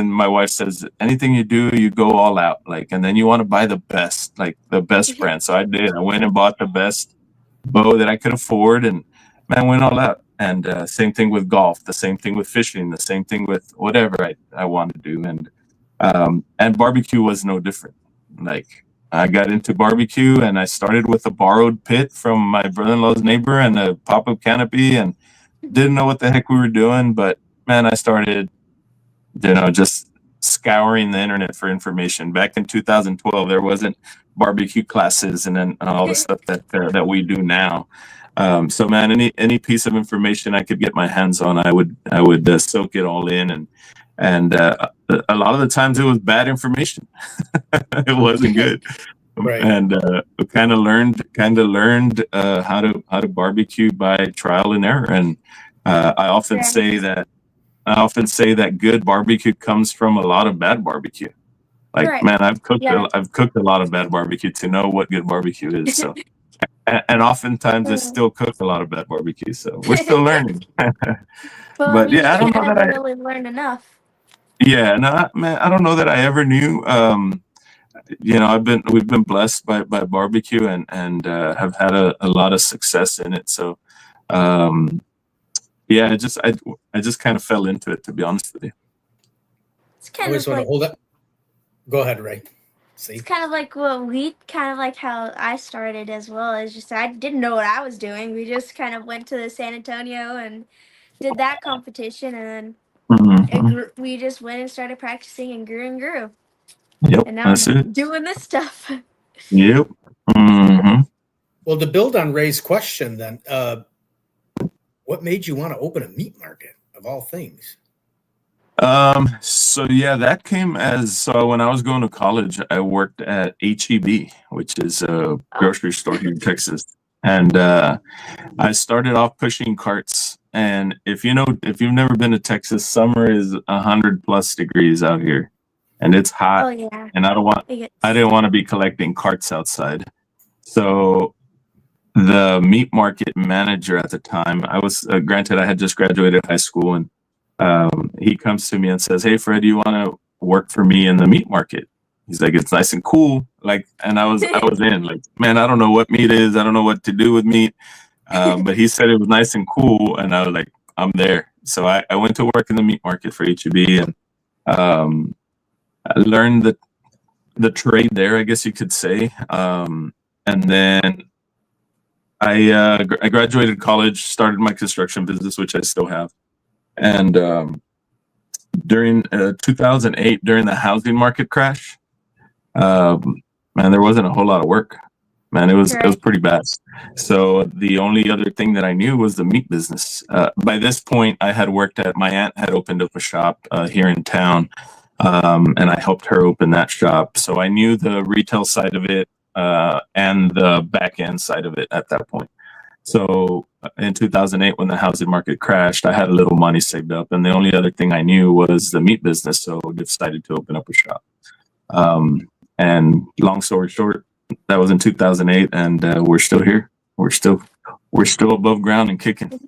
[SPEAKER 3] my wife says, anything you do, you go all out, like, and then you want to buy the best brand. So I did. I went and bought the best bow that I could afford, and man, went all out. And same thing with golf, the same thing with fishing, the same thing with whatever I wanted to do. And barbecue was no different. Like I got into barbecue and I started with a borrowed pit from my brother-in-law's neighbor and a pop-up canopy, and didn't know what the heck we were doing. But man, I started, just scouring the internet for information. Back in 2012, there wasn't barbecue classes and then all the stuff that we do now. So man, any piece of information I could get my hands on, I would soak it all in, and a lot of the times it was bad information. It wasn't good. Right. And kind of learned how to barbecue by trial and error. And I often say that good barbecue comes from a lot of bad barbecue. Like man, I've cooked a lot of bad barbecue to know what good barbecue is. So. And oftentimes I still cook a lot of bad barbecue, so we're still learning. But yeah, I don't know that I
[SPEAKER 4] really learned enough.
[SPEAKER 3] Yeah, no, man, I don't know that I ever knew. We've been blessed by barbecue and have had a lot of success in it. So, yeah, I just kind of fell into it, to be honest with you.
[SPEAKER 4] It's kind of like,
[SPEAKER 1] hold up. Go ahead, Ray. See,
[SPEAKER 4] It's kind of like how I started as well. It's just I didn't know what I was doing. We just kind of went to the San Antonio and did that competition, and
[SPEAKER 3] Mhm.
[SPEAKER 4] then we just went and started practicing and grew,
[SPEAKER 3] Yep,
[SPEAKER 4] and now
[SPEAKER 3] that's
[SPEAKER 4] I'm
[SPEAKER 3] it.
[SPEAKER 4] doing this stuff.
[SPEAKER 3] Yep. Hmm.
[SPEAKER 1] well, to build on Ray's question, then, what made you want to open a meat market of all things?
[SPEAKER 3] So yeah, that came as so when I was going to college, I worked at HEB, which is a grocery store here in Texas. And I started off pushing carts. And if you've never been to Texas, summer is 100+ degrees out here, and it's
[SPEAKER 4] Oh
[SPEAKER 3] hot.
[SPEAKER 4] yeah,
[SPEAKER 3] And
[SPEAKER 4] it
[SPEAKER 3] I
[SPEAKER 4] gets
[SPEAKER 3] didn't want to be collecting carts outside. So the meat market manager at the time, I was granted I had just graduated high school, and he comes to me and says, "Hey, Fred, you want to work for me in the meat market?" He's like, "It's nice and cool." Like, and I was in like, man, I don't know what meat is. I don't know what to do with meat. But he said it was nice and cool, and I was like, I'm there. So I went to work in the meat market for HEB, and I learned the trade there, I guess you could say. And then I graduated college, started my construction business, which I still have. And during 2008, during the housing market crash, man, there wasn't a whole lot of work. Man, it was
[SPEAKER 4] right.
[SPEAKER 3] pretty bad. So the only other thing that I knew was the meat business. By this point, I had worked at my aunt had opened up a shop here in town, and I helped her open that shop. So I knew the retail side of it and the back end side of it at that point. So in 2008, when the housing market crashed, I had a little money saved up, and the only other thing I knew was the meat business. So I decided to open up a shop. And long story short, that was in 2008, and we're still here. We're still above ground and kicking.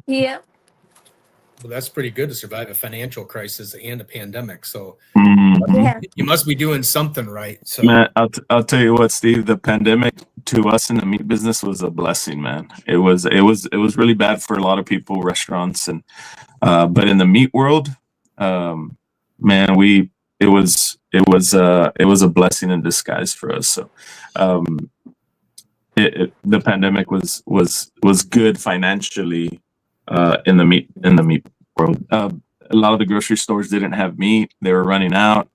[SPEAKER 4] Yep.
[SPEAKER 1] Well, that's pretty good to survive a financial crisis and a pandemic. So
[SPEAKER 3] Mhm.
[SPEAKER 4] Yeah.
[SPEAKER 1] you must be doing something right. So
[SPEAKER 3] Man, I'll tell you what, Steve. The pandemic to us in the meat business was a blessing, man. It was really bad for a lot of people, restaurants, and but in the meat world, man, it was a blessing in disguise for us. So um, the pandemic was good financially in the meat world. A lot of the grocery stores didn't have meat; they were running out.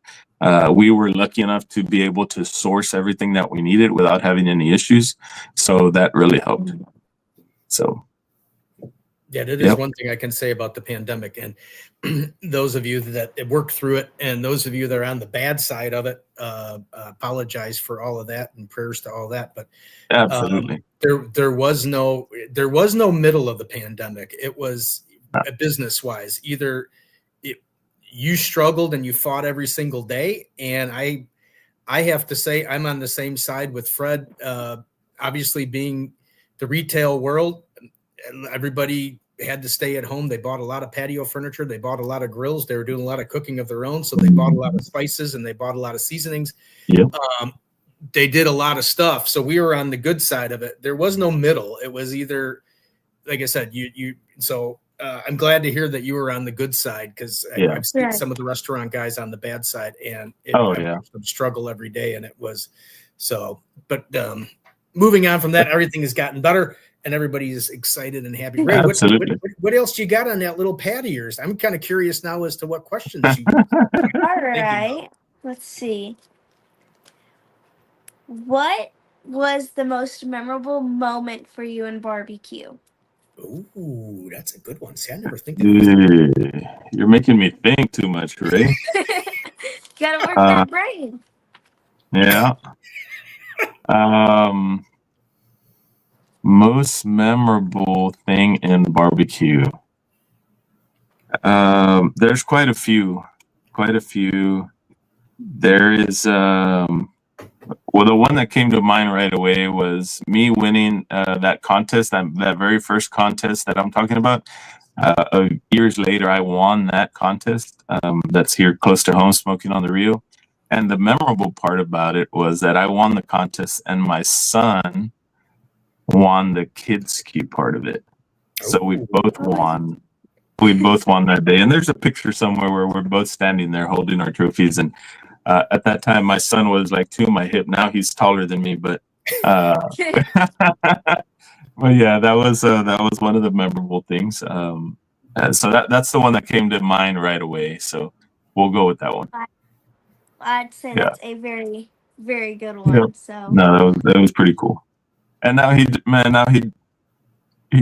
[SPEAKER 3] We were lucky enough to be able to source everything that we needed without having any issues, so that really helped. So,
[SPEAKER 1] yeah, that is
[SPEAKER 3] yep,
[SPEAKER 1] one thing I can say about the pandemic. And those of you that worked through it, and those of you that are on the bad side of it, apologize for all of that and prayers to all that. But
[SPEAKER 3] absolutely.
[SPEAKER 1] there was no middle of the pandemic. It was business wise. Either you struggled and you fought every single day, and I have to say I'm on the same side with Fred. Obviously, being the retail world, everybody had to stay at home. They bought a lot of patio furniture. They bought a lot of grills. They were doing a lot of cooking of their own. So they bought a lot of spices and they bought a lot of seasonings.
[SPEAKER 3] Yep.
[SPEAKER 1] They did a lot of stuff. So we were on the good side of it. There was no middle. It was either, like I said, so I'm glad to hear that you were on the good side, because
[SPEAKER 3] Yeah.
[SPEAKER 1] I've seen
[SPEAKER 4] Right.
[SPEAKER 1] some of the restaurant guys on the bad side, and
[SPEAKER 3] Oh,
[SPEAKER 1] I
[SPEAKER 3] yeah.
[SPEAKER 1] watched them struggle every day, and it was so. But moving on from that, everything has gotten better, and everybody is excited and happy. Ray,
[SPEAKER 3] Absolutely.
[SPEAKER 1] what else you got on that little pad of yours? I'm kind of curious now as to what questions you.
[SPEAKER 4] All right. Let's see. What was the most memorable moment for you in barbecue?
[SPEAKER 1] Ooh, that's a good one. See, I never think that.
[SPEAKER 3] You're making me think too much, Ray.
[SPEAKER 4] Gotta work
[SPEAKER 3] Uh,
[SPEAKER 4] that brain.
[SPEAKER 3] yeah. Um, Most memorable thing in barbecue. There's quite a few. Quite a few. There is well, the one that came to mind right away was me winning that contest, that very first contest that I'm talking about. Years later, I won that contest. That's here close to home, smoking on the Rio. And the memorable part about it was that I won the contest, and my son won the kids queue part of it. So we both won. We both won that day. And there's a picture somewhere where we're both standing there holding our trophies. And At that time, my son was like 2 my hip. Now he's taller than me, but but yeah, that was one of the memorable things. So that's the one that came to mind right away. So we'll go with that one.
[SPEAKER 4] I'd say
[SPEAKER 3] Yeah.
[SPEAKER 4] that's a very, very good one.
[SPEAKER 3] Yep.
[SPEAKER 4] So
[SPEAKER 3] No, that was pretty cool. And now he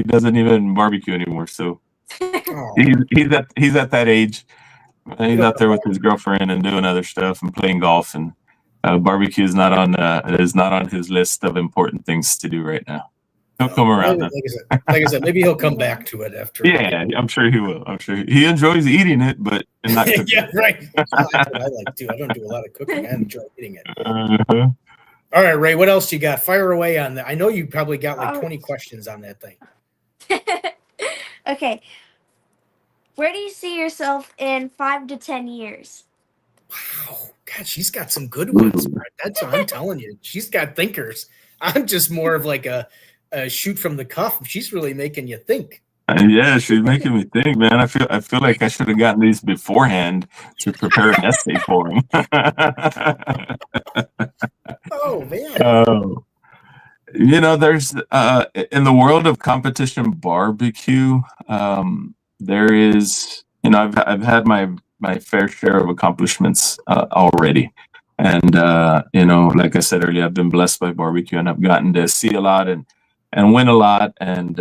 [SPEAKER 3] doesn't even barbecue anymore. So
[SPEAKER 1] Oh,
[SPEAKER 3] he's at that age. He's out there with his girlfriend and doing other stuff and playing golf, and barbecue is not on his list of important things to do right now. He'll come around.
[SPEAKER 1] like I said, maybe he'll come back to it after.
[SPEAKER 3] Yeah, I'm sure he will. I'm sure he enjoys eating it, but not cooking.
[SPEAKER 1] Yeah, right. That's what I like too. I don't do a lot of cooking. I enjoy eating it.
[SPEAKER 3] Uh-huh.
[SPEAKER 1] All right, Ray, what else you got? Fire away on that. I know you probably got like 20 questions on that thing.
[SPEAKER 4] Okay. Where do you see yourself in 5 to 10 years?
[SPEAKER 1] Wow. God, she's got some good ones. That's what I'm telling you. She's got thinkers. I'm just more of like a shoot from the cuff. She's really making you think.
[SPEAKER 3] Yeah, she's making me think, man. I feel like I should have gotten these beforehand to prepare an essay for him.
[SPEAKER 1] Oh man.
[SPEAKER 3] There's in the world of competition barbecue, there is, I've had my fair share of accomplishments already. And like I said earlier, I've been blessed by barbecue, and I've gotten to see a lot and win a lot, and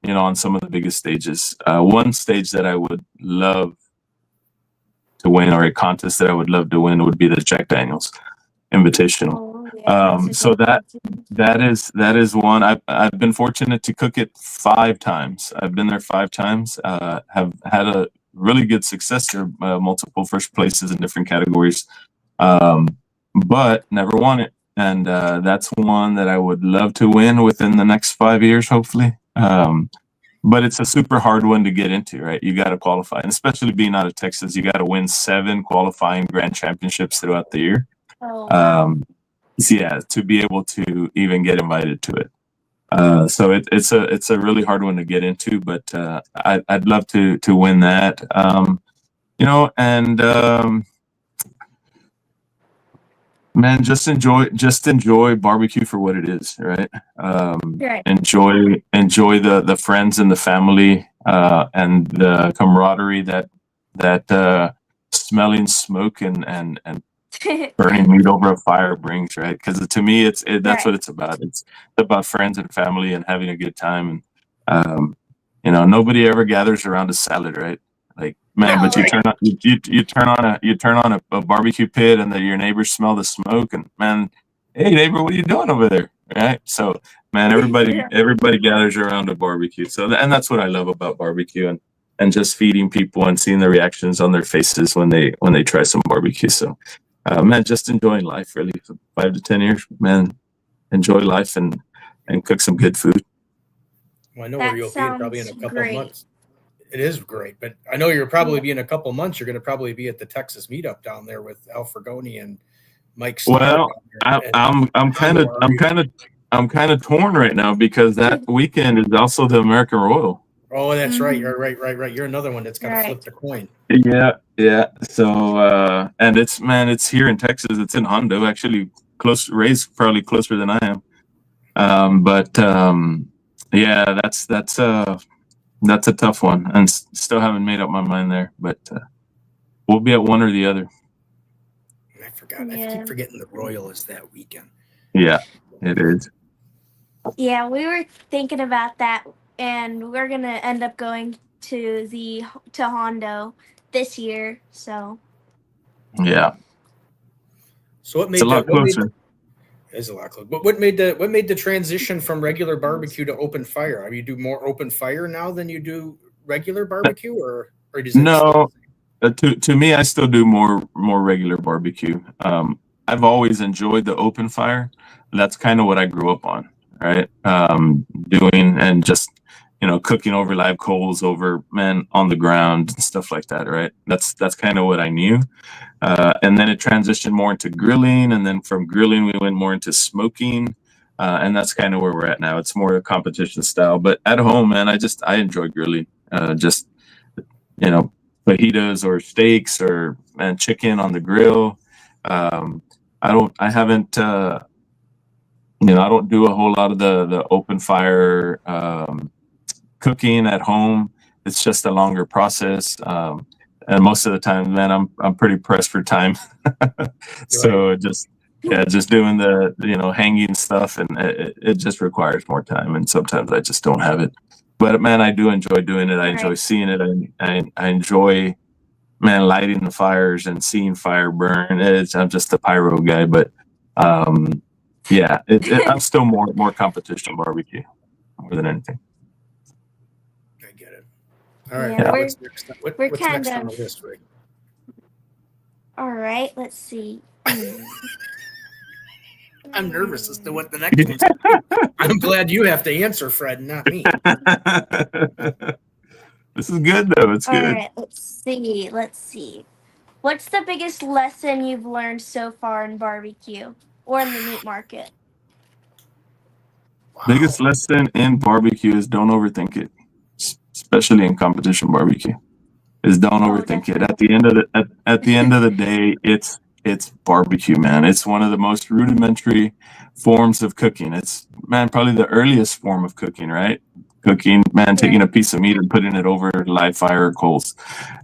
[SPEAKER 3] on some of the biggest stages. One stage that I would love to win, or a contest that I would love to win, would be the Jack Daniels Invitational.
[SPEAKER 4] Oh, yeah,
[SPEAKER 3] So that is one. I've been fortunate to cook it 5 times. I've been there 5 times. Have had a really good success there, multiple first places in different categories, but never won it. And that's one that I would love to win within the next 5 years, hopefully. But it's a super hard one to get into, right? You got to qualify, and especially being out of Texas, you got to win 7 qualifying grand championships throughout the year.
[SPEAKER 4] Oh, wow.
[SPEAKER 3] Yeah, to be able to even get invited to it. So it's a really hard one to get into, but I'd love to win that. Man, just enjoy barbecue for what it is, right?
[SPEAKER 4] Right.
[SPEAKER 3] Enjoy the friends and the family, and the camaraderie that smelling smoke and burning meat over a fire brings, right? Because to me, that's
[SPEAKER 4] Right.
[SPEAKER 3] what it's about. It's about friends and family and having a good time. And nobody ever gathers around a salad, right? Like, man,
[SPEAKER 4] No,
[SPEAKER 3] but you
[SPEAKER 4] right.
[SPEAKER 3] turn on a barbecue pit, and your neighbors smell the smoke, and man, hey neighbor, what are you doing over there? Right? So, man, everybody gathers around a barbecue. So, and that's what I love about barbecue, and just feeding people and seeing the reactions on their faces when they try some barbecue. So, man, just enjoying life, really. 5 to 10 years, man, enjoy life and cook some good food.
[SPEAKER 1] Well, I know
[SPEAKER 4] That
[SPEAKER 1] where you'll be probably in a
[SPEAKER 4] sounds
[SPEAKER 1] couple
[SPEAKER 4] great.
[SPEAKER 1] months. It is great, but I know you're probably be in a couple months. You're going to probably be at the Texas meetup down there with Al Fergoni and Mike Starr.
[SPEAKER 3] Well, I'm kind of torn right now, because that weekend is also the American Royal.
[SPEAKER 1] Oh, that's right.
[SPEAKER 4] Mhm.
[SPEAKER 1] You're right. You're another one that's got to
[SPEAKER 4] Right.
[SPEAKER 1] flip the coin.
[SPEAKER 3] Yeah. So, and it's here in Texas. It's in Hondo, actually, Ray's probably closer than I am. Yeah, that's a tough one, and still haven't made up my mind there. But we'll be at one or the other.
[SPEAKER 1] I forgot. I keep forgetting the Royal is that weekend.
[SPEAKER 3] Yeah, it is.
[SPEAKER 4] Yeah, we were thinking about that, and we're gonna end up going to Hondo this year. So
[SPEAKER 3] Yeah.
[SPEAKER 1] So what made
[SPEAKER 3] It's a lot closer.
[SPEAKER 1] Is a lot closer. But what made the transition from regular barbecue to open fire? I mean, you do more open fire now than you do regular barbecue, or does it
[SPEAKER 3] No, to me, I still do more regular barbecue. I've always enjoyed the open fire. That's kind of what I grew up on, right? Doing and just cooking over live coals, on the ground and stuff like that, right? That's kind of what I knew. And then it transitioned more into grilling, and then from grilling we went more into smoking, and that's kind of where we're at now. It's more a competition style, but at home, man, I enjoy grilling. Just fajitas or steaks or chicken on the grill. I haven't, I don't do a whole lot of the open fire cooking at home. It's just a longer process. And most of the time, man, I'm pretty pressed for time. So just doing the, hanging stuff, and it just requires more time. And sometimes I just don't have it. But man, I do enjoy doing it. I enjoy seeing it. I enjoy, man, lighting the fires and seeing fire burn. I'm just a pyro guy, but yeah, I'm still more competition barbecue more than anything.
[SPEAKER 1] I get it. All right.
[SPEAKER 4] Yeah,
[SPEAKER 1] What's next,
[SPEAKER 4] we're
[SPEAKER 1] what's
[SPEAKER 4] kind
[SPEAKER 1] next on
[SPEAKER 4] of
[SPEAKER 1] the list, Rick?
[SPEAKER 4] all right. Let's see.
[SPEAKER 1] I'm nervous as to what the next one's. I'm glad you have to answer, Fred, not me.
[SPEAKER 3] This is good though. It's good.
[SPEAKER 4] All right. Let's see. What's the biggest lesson you've learned so far in barbecue or in the meat market?
[SPEAKER 3] Wow. Biggest lesson in barbecue is don't overthink it, especially in competition barbecue. Is don't overthink it. At the end of the day, it's barbecue, man. It's one of the most rudimentary forms of cooking. It's, man, probably the earliest form of cooking, right? Cooking, man, taking a piece of meat and putting it over live fire or coals,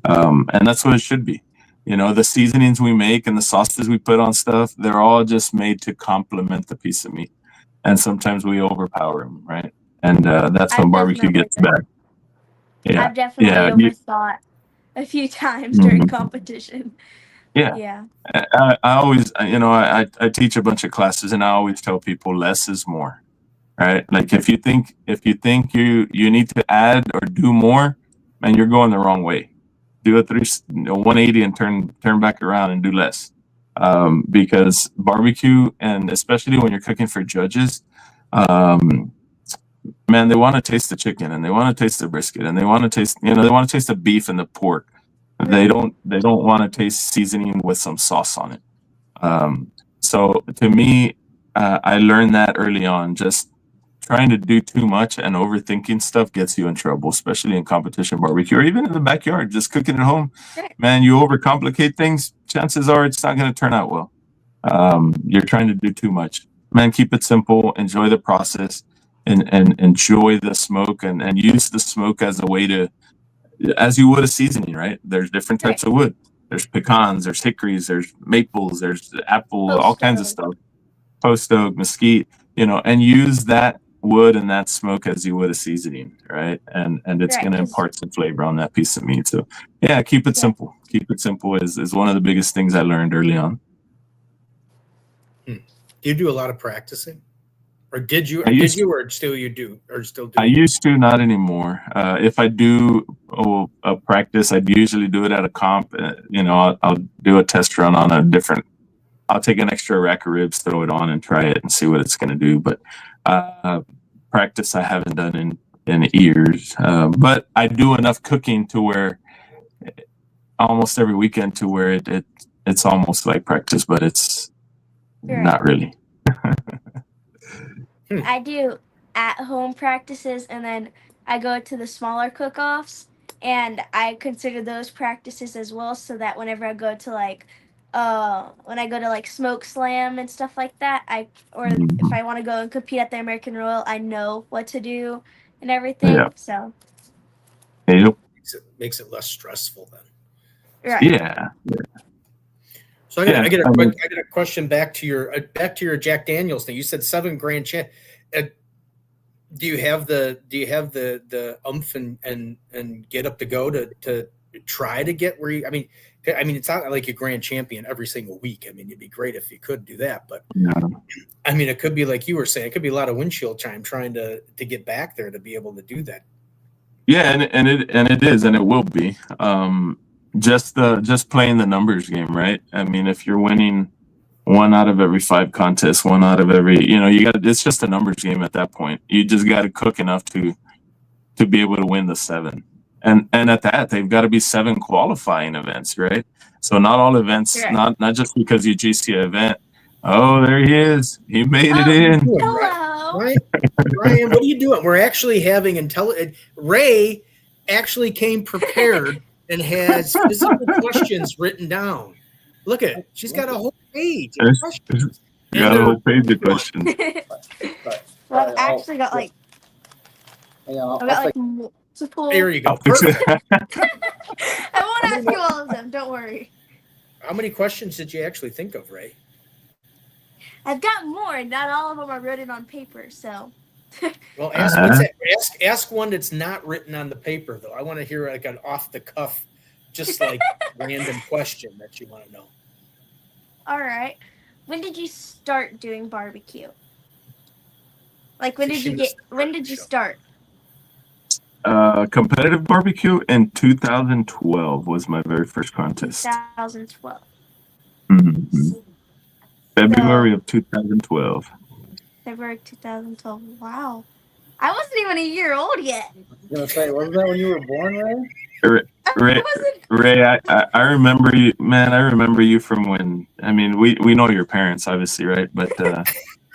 [SPEAKER 3] and that's what it should be. The seasonings we make and the sauces we put on stuff, they're all just made to complement the piece of meat. And sometimes we overpower them, right? And that's when barbecue gets bad. Yeah.
[SPEAKER 4] I've definitely overthought a few times during competition.
[SPEAKER 3] Yeah. I always, I teach a bunch of classes, and I always tell people less is more, right? Like if you think you need to add or do more, man, you're going the wrong way. Do a 180 and turn back around and do less. Because barbecue, and especially when you're cooking for judges, man, they want to taste the chicken, and they want to taste the brisket, and they want to taste, they want to taste the beef and the pork. They don't want to taste seasoning with some sauce on it. So to me, I learned that early on. Just trying to do too much and overthinking stuff gets you in trouble, especially in competition barbecue or even in the backyard, just cooking at home. Man, you overcomplicate things, chances are it's not going to turn out well. You're trying to do too much. Man, keep it simple, enjoy the process, and enjoy the smoke, and use the smoke as a way to, as you would a seasoning, right? There's different types of wood. There's pecans, there's hickories, there's maples, there's apple, all kinds of stuff. Post oak, mesquite, and use that wood and that smoke as you would a seasoning, right? And it's going to impart some flavor on that piece of meat. So yeah, keep it simple. Keep it simple is one of the biggest things I learned early on.
[SPEAKER 1] Do you do a lot of practicing, or did you, or still do?
[SPEAKER 3] I used to, not anymore. If I do a practice, I'd usually do it at a comp. I'll do a test run on a different. I'll take an extra rack of ribs, throw it on, and try it and see what it's going to do. But practice I haven't done in years. But I do enough cooking to where almost every weekend to where it's almost like practice, but it's not really.
[SPEAKER 4] I do at-home practices, and then I go to the smaller cook-offs, and I consider those practices as well, so that whenever I go to when I go to Smoke Slam and stuff like that, if I want to go and compete at the American Royal, I know what to do and everything.
[SPEAKER 3] Yeah.
[SPEAKER 4] So
[SPEAKER 1] makes it less stressful then.
[SPEAKER 4] Right.
[SPEAKER 3] Yeah.
[SPEAKER 1] So I get a question back to your Jack Daniels thing. You said 7 grand champ. Do you have the oomph and get up to go to try to get where you? I mean, it's not like you're grand champion every single week. I mean, it'd be great if you could do that, but I mean, it could be like you were saying. It could be a lot of windshield time trying to get back there to be able to do that.
[SPEAKER 3] Yeah, and it is, and it will be. Just playing the numbers game, right? I mean, if you're winning 1 out of every 5 contests, 1 out of every, it's just a numbers game at that point. You just got to cook enough to be able to win the 7. And at that, they've got to be 7 qualifying events, right? So not all events, not just because you GC an event. Oh, there he is. He made it in.
[SPEAKER 4] Hello.
[SPEAKER 1] Ryan, what are you doing? We're actually having Ray actually came prepared and has physical questions written down. Look at it. She's got a whole page of
[SPEAKER 3] There's-
[SPEAKER 1] questions.
[SPEAKER 3] You got a whole page of questions.
[SPEAKER 4] Well, I've actually got like
[SPEAKER 5] Hang on,
[SPEAKER 4] I've got like multiple.
[SPEAKER 1] There you go.
[SPEAKER 3] I'll fix it.
[SPEAKER 4] I won't ask you all of them. Don't worry.
[SPEAKER 1] How many questions did you actually think of, Ray?
[SPEAKER 4] I've got more. Not all of them are written on paper, so.
[SPEAKER 1] Well, ask one that's not written on the paper, though. I want to hear like an off the cuff, just like random question that you want to know.
[SPEAKER 4] All right. When did you start doing barbecue? Like when did you start?
[SPEAKER 3] Competitive barbecue in 2012 was my very first contest.
[SPEAKER 4] 2012.
[SPEAKER 3] Mhm. February of 2012.
[SPEAKER 4] February 2012. Wow. I wasn't even a year old yet.
[SPEAKER 5] I was gonna say, wasn't that when you were born, Ray?
[SPEAKER 3] Ray, I remember you, man. I remember you from when. I mean, we know your parents, obviously, right? But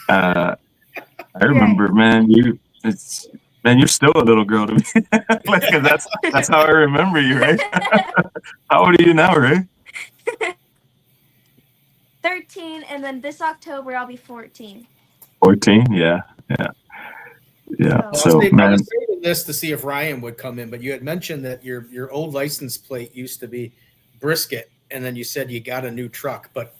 [SPEAKER 3] I remember, man. You're still a little girl to me. Like, 'cause that's how I remember you, right? How old are you now, Ray?
[SPEAKER 4] 13, and then this October I'll be 14.
[SPEAKER 3] 14. Yeah. So,
[SPEAKER 1] I
[SPEAKER 3] man,
[SPEAKER 1] was saving this to see if Ryan would come in, but you had mentioned that your old license plate used to be brisket, and then you said you got a new truck, but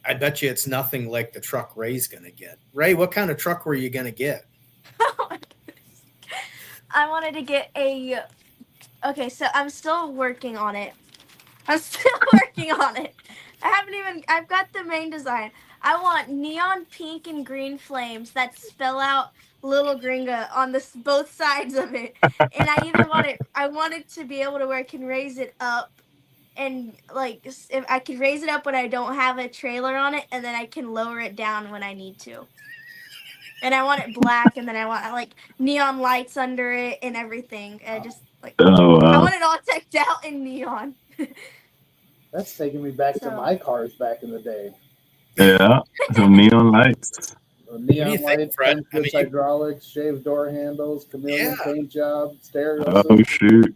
[SPEAKER 1] I bet you it's nothing like the truck Ray's gonna get. Ray, what kind of truck were you gonna get?
[SPEAKER 4] I wanted to get a. Okay, so I'm still working on it. I've got the main design. I want neon pink and green flames that spell out Little Gringa on both sides of it. And I want it to be able to where I can raise it up. And like, if I can raise it up when I don't have a trailer on it, and then I can lower it down when I need to. And I want it black, and then I want like neon lights under it and everything. I just like I want it all decked out in neon.
[SPEAKER 5] That's taking me back to my cars back in the day.
[SPEAKER 3] yeah, some neon lights.
[SPEAKER 5] Neon
[SPEAKER 1] think,
[SPEAKER 5] lights,
[SPEAKER 1] Fred?
[SPEAKER 5] hydraulics, shaved door handles, chameleon paint job, stereo.
[SPEAKER 3] Oh shoot!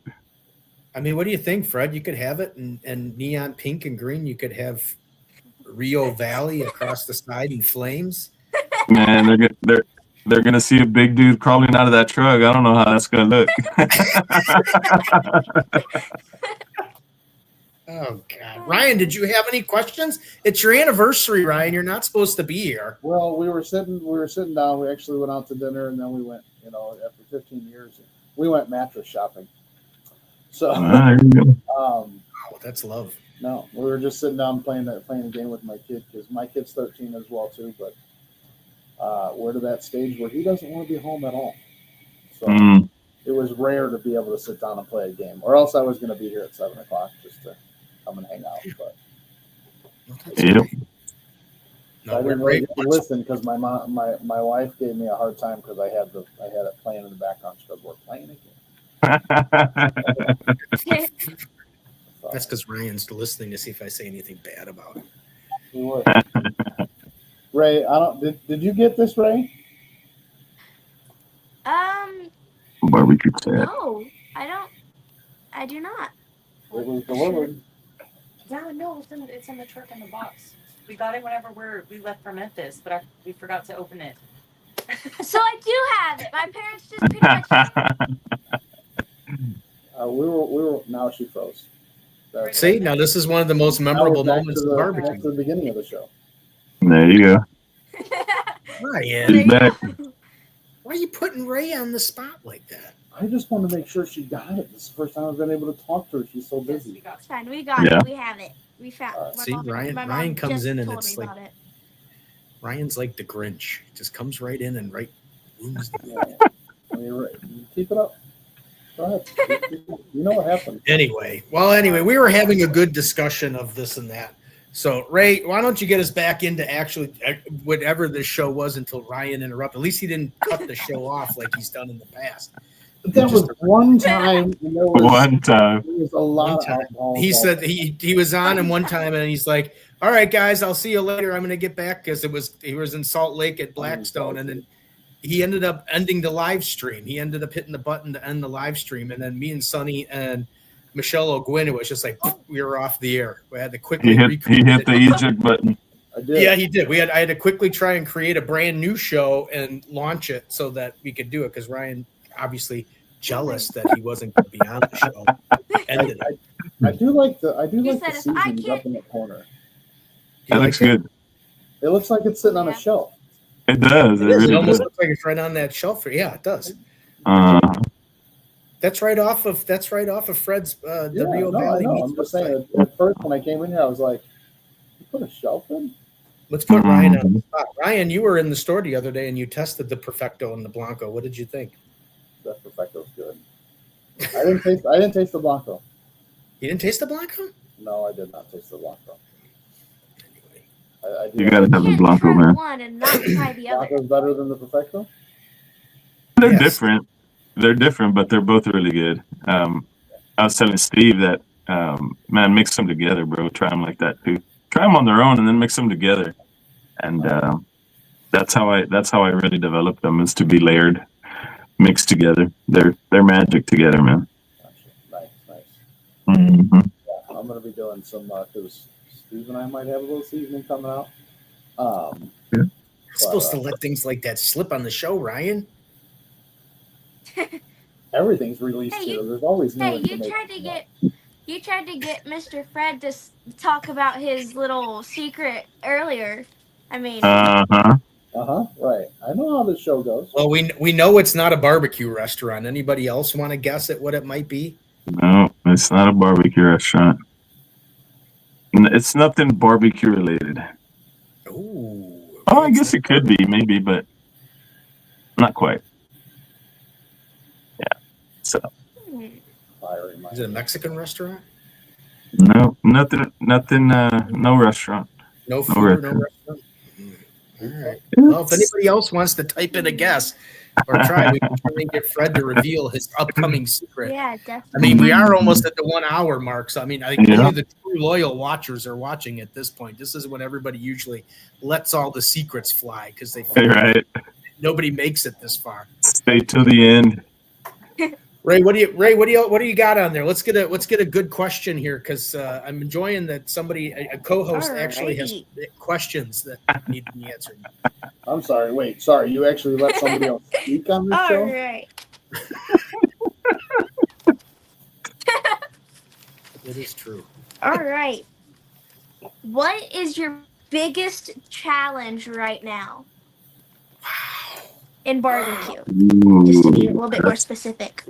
[SPEAKER 1] I mean, what do you think, Fred? You could have it and neon pink and green. You could have Rio Valley across the side in flames.
[SPEAKER 3] Man, they're gonna see a big dude crawling out of that truck. I don't know how that's gonna look.
[SPEAKER 1] Oh God, Ryan, did you have any questions? It's your anniversary, Ryan. You're not supposed to be here.
[SPEAKER 5] Well, we were sitting down. We actually went out to dinner, and then we went. After 15 years, we went mattress shopping. So,
[SPEAKER 3] there you go.
[SPEAKER 1] Oh, that's love.
[SPEAKER 5] No, we were just sitting down playing a game with my kid because my kid's 13 as well too. But we're to that stage where he doesn't want to be home at all. So it was rare to be able to sit down and play a game, or else I was going to be here at 7:00 just to come and hang out. But
[SPEAKER 3] Yep.
[SPEAKER 1] No,
[SPEAKER 5] I didn't really get to listen because my wife gave me a hard time because I had it playing in the background. She goes, "We're playing again."
[SPEAKER 1] That's because Ryan's listening to see if I say anything bad about him.
[SPEAKER 5] He would. Ray, did you get this, Ray?
[SPEAKER 3] Barbecue chat.
[SPEAKER 4] No, I do not.
[SPEAKER 5] It was delivered.
[SPEAKER 6] Yeah, no, it's in the truck in the box. We got it whenever we left for Memphis, but we forgot to open it.
[SPEAKER 4] So I do have it. My parents just pretty much.
[SPEAKER 5] We were. Now she froze.
[SPEAKER 1] See, now this is one of the most memorable moments of barbecue.
[SPEAKER 5] Back to the beginning of the show.
[SPEAKER 3] There you go.
[SPEAKER 1] Ryan,
[SPEAKER 3] He's back.
[SPEAKER 1] why are you putting Ray on the spot like that?
[SPEAKER 5] I just want to make sure she got it. This is the first time I've been able to talk to her. She's so busy.
[SPEAKER 4] It's fine. We got it. We have it. We found.
[SPEAKER 1] See, Ryan comes in and it's like Ryan's like the Grinch. He just comes right in and right.
[SPEAKER 5] Keep it up. Go ahead. You know what happened.
[SPEAKER 1] Anyway, we were having a good discussion of this and that. So, Ray, why don't you get us back into actually whatever this show was until Ryan interrupted? At least he didn't cut the show off like he's done in the past.
[SPEAKER 5] But that was one time.
[SPEAKER 3] One time.
[SPEAKER 5] There was a lot of alcohol.
[SPEAKER 1] He said he was on and one time and he's like, "All right, guys, I'll see you later. I'm going to get back," because he was in Salt Lake at Blackstone, and then he ended up ending the live stream. He ended up hitting the button to end the live stream, and then me and Sonny and Michelle O'Gwyn, it was just like we were off the air. We had to
[SPEAKER 3] He
[SPEAKER 1] quickly
[SPEAKER 3] hit the eject button.
[SPEAKER 5] I did.
[SPEAKER 1] Yeah, he did. I had to quickly try and create a brand new show and launch it so that we could do it because Ryan obviously jealous that he wasn't going to be on the show. Ended it.
[SPEAKER 5] I do like the
[SPEAKER 4] said, if
[SPEAKER 5] seasons
[SPEAKER 4] I
[SPEAKER 5] up
[SPEAKER 4] can't-
[SPEAKER 5] in the corner.
[SPEAKER 3] That looks good.
[SPEAKER 5] It looks like it's sitting on a
[SPEAKER 4] Yeah.
[SPEAKER 5] shelf.
[SPEAKER 3] It does. It
[SPEAKER 1] It
[SPEAKER 3] really
[SPEAKER 1] almost
[SPEAKER 3] does.
[SPEAKER 1] looks like it's right on that shelf. Yeah, it does. That's right off of Fred's the Rio Valley
[SPEAKER 5] I know.
[SPEAKER 1] Meats
[SPEAKER 5] I'm just
[SPEAKER 1] website.
[SPEAKER 5] saying. At first, when I came in here, I was like, "You put a shelf in?"
[SPEAKER 1] Let's put Ryan on the spot. Ryan, you were in the store the other day and you tested the Perfecto and the Blanco. What did you think?
[SPEAKER 5] That Perfecto's good. I didn't taste the Blanco.
[SPEAKER 1] You didn't taste the Blanco?
[SPEAKER 5] No, I did not taste the Blanco.
[SPEAKER 1] Anyway.
[SPEAKER 5] I
[SPEAKER 3] You gotta have the
[SPEAKER 4] Can't
[SPEAKER 3] Blanco,
[SPEAKER 4] try
[SPEAKER 3] man.
[SPEAKER 4] one and not try the other.
[SPEAKER 5] Blanco's better than the Perfecto.
[SPEAKER 3] They're
[SPEAKER 1] Yes.
[SPEAKER 3] different. They're different, but they're both really good. I was telling Steve that, man, mix them together, bro. Try them like that too. Try them on their own and then mix them together. And that's how I really developed them, is to be layered, mixed together. They're magic together, man.
[SPEAKER 5] Gotcha. Nice.
[SPEAKER 3] Mm-hmm.
[SPEAKER 5] Yeah, I'm gonna be doing some because Steve and I might have a little seasoning coming out.
[SPEAKER 1] You're supposed to let things like that slip on the show, Ryan.
[SPEAKER 5] Everything's released
[SPEAKER 4] Hey,
[SPEAKER 5] here. There's always new
[SPEAKER 4] Hey, you
[SPEAKER 5] information.
[SPEAKER 4] tried to get Mr. Fred to talk about his little secret earlier. I mean,
[SPEAKER 5] Right. I know how this show goes.
[SPEAKER 1] Well, we know it's not a barbecue restaurant. Anybody else want to guess at what it might be?
[SPEAKER 3] No, it's not a barbecue restaurant. It's nothing barbecue related.
[SPEAKER 1] Ooh.
[SPEAKER 3] Oh, I guess it could be, maybe, but not quite. Yeah. So
[SPEAKER 5] Fiery mind.
[SPEAKER 1] Is it a Mexican restaurant?
[SPEAKER 3] no, nothing. No restaurant.
[SPEAKER 1] No food,
[SPEAKER 3] restaurant.
[SPEAKER 1] no restaurant. All right. Well, if anybody else wants to type in a guess or try, we can try and get Fred to reveal his upcoming secret.
[SPEAKER 4] yeah,
[SPEAKER 1] I
[SPEAKER 4] definitely.
[SPEAKER 1] mean, we are almost at the 1 hour mark. So, I mean, I think
[SPEAKER 3] Yeah.
[SPEAKER 1] only the true loyal watchers are watching at this point. This is when everybody usually lets all the secrets fly because they feel
[SPEAKER 3] Right.
[SPEAKER 1] nobody makes it this far.
[SPEAKER 3] Stay till the end.
[SPEAKER 1] Ray, what do you got on there? Let's get a good question here because I'm enjoying that a co-host actually has questions that need to be answered.
[SPEAKER 5] I'm sorry. Wait. Sorry. You actually let somebody else speak on this
[SPEAKER 4] All
[SPEAKER 5] show?
[SPEAKER 4] right.
[SPEAKER 1] It is true.
[SPEAKER 4] All right. What is your biggest challenge right now in barbecue? Just to be a little bit more specific.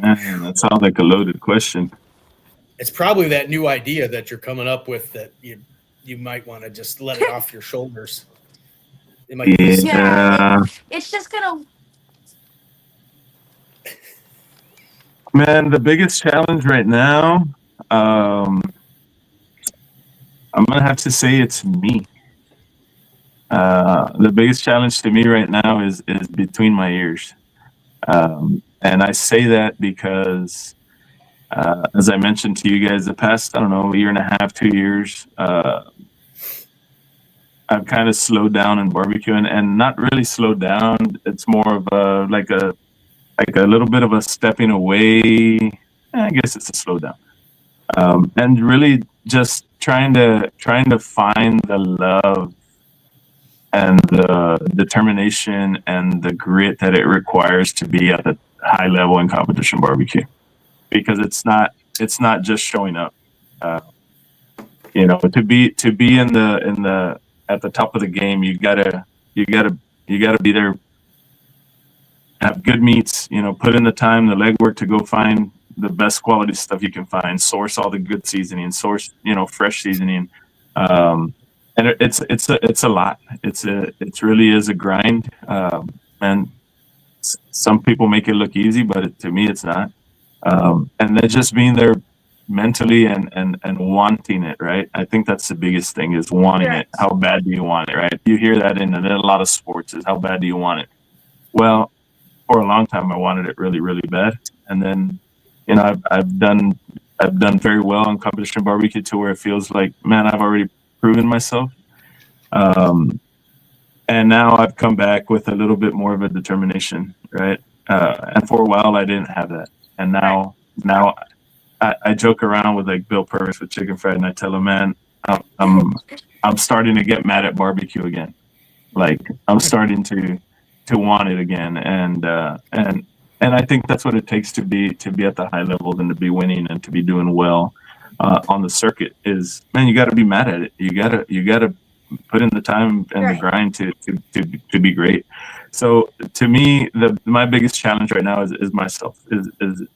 [SPEAKER 3] Man, that sounds like a loaded question.
[SPEAKER 1] It's probably that new idea that you're coming up with that you might want to just let it off your shoulders. It might be
[SPEAKER 3] Yeah.
[SPEAKER 4] It's just gonna.
[SPEAKER 3] Man, the biggest challenge right now, I'm gonna have to say it's me. The biggest challenge to me right now is between my ears, and I say that because, as I mentioned to you guys, the past, I don't know, year and a half, 2 years, I've kind of slowed down in barbecuing, and not really slowed down. It's more of a like a little bit of a stepping away. I guess it's a slowdown, and really just trying to find the love and the determination and the grit that it requires to be at the high level in competition barbecue, because it's not just showing up. To be in the at the top of the game, you gotta be there. Have good meats, put in the time, the legwork to go find the best quality stuff you can find, source all the good seasoning, source, fresh seasoning. And it's a lot. It really is a grind. And some people make it look easy, but to me, it's not. And then just being there mentally and wanting it, right? I think that's the biggest thing, is wanting it. How bad do you want it, right? You hear that in a lot of sports, is how bad do you want it? Well, for a long time, I wanted it really, really bad. And then, I've done very well in competition barbecue to where it feels like, man, I've already proven myself. And now I've come back with a little bit more of a determination, right? And for a while, I didn't have that. And now I joke around with like Bill Purvis with Chicken Fried, and I tell him, man, I'm starting to get mad at barbecue again. Like I'm starting to want it again, and I think that's what it takes to be at the high level and to be winning and to be doing well on the circuit. Is, man, you got to be mad at it. You gotta put in the time and the grind to be great. So to me, my biggest challenge right now is myself. Is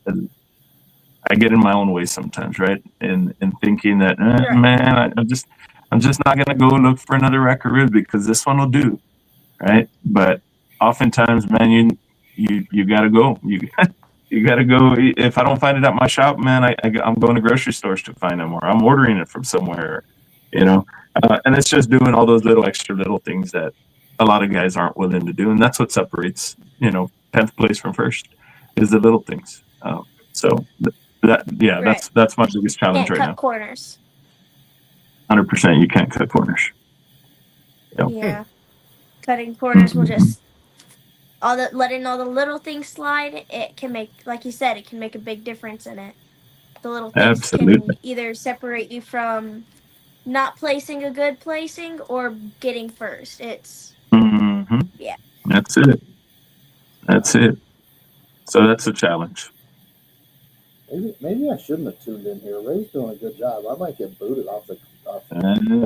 [SPEAKER 3] I get in my own way sometimes, right? And thinking that, man, I'm just not gonna go look for another rack of ribs because this one will do, right? But oftentimes, man, you gotta go. You gotta go. If I don't find it at my shop, man, I'm going to grocery stores to find them, or I'm ordering it from somewhere, and it's just doing all those extra little things that a lot of guys aren't willing to do, and that's what separates 10th place from first is the little things. So that's my biggest challenge right now.
[SPEAKER 4] Cut corners.
[SPEAKER 3] 100%, you can't cut corners. Yep.
[SPEAKER 4] Yeah, cutting corners will just letting all the little things slide. It can make, like you said, it can make a big difference in it. The little things can either separate you from not placing a good placing or getting first. It's yeah.
[SPEAKER 3] That's it. So that's a challenge.
[SPEAKER 5] Maybe I shouldn't have tuned in here. Ray's doing a good job. I might get booted off the.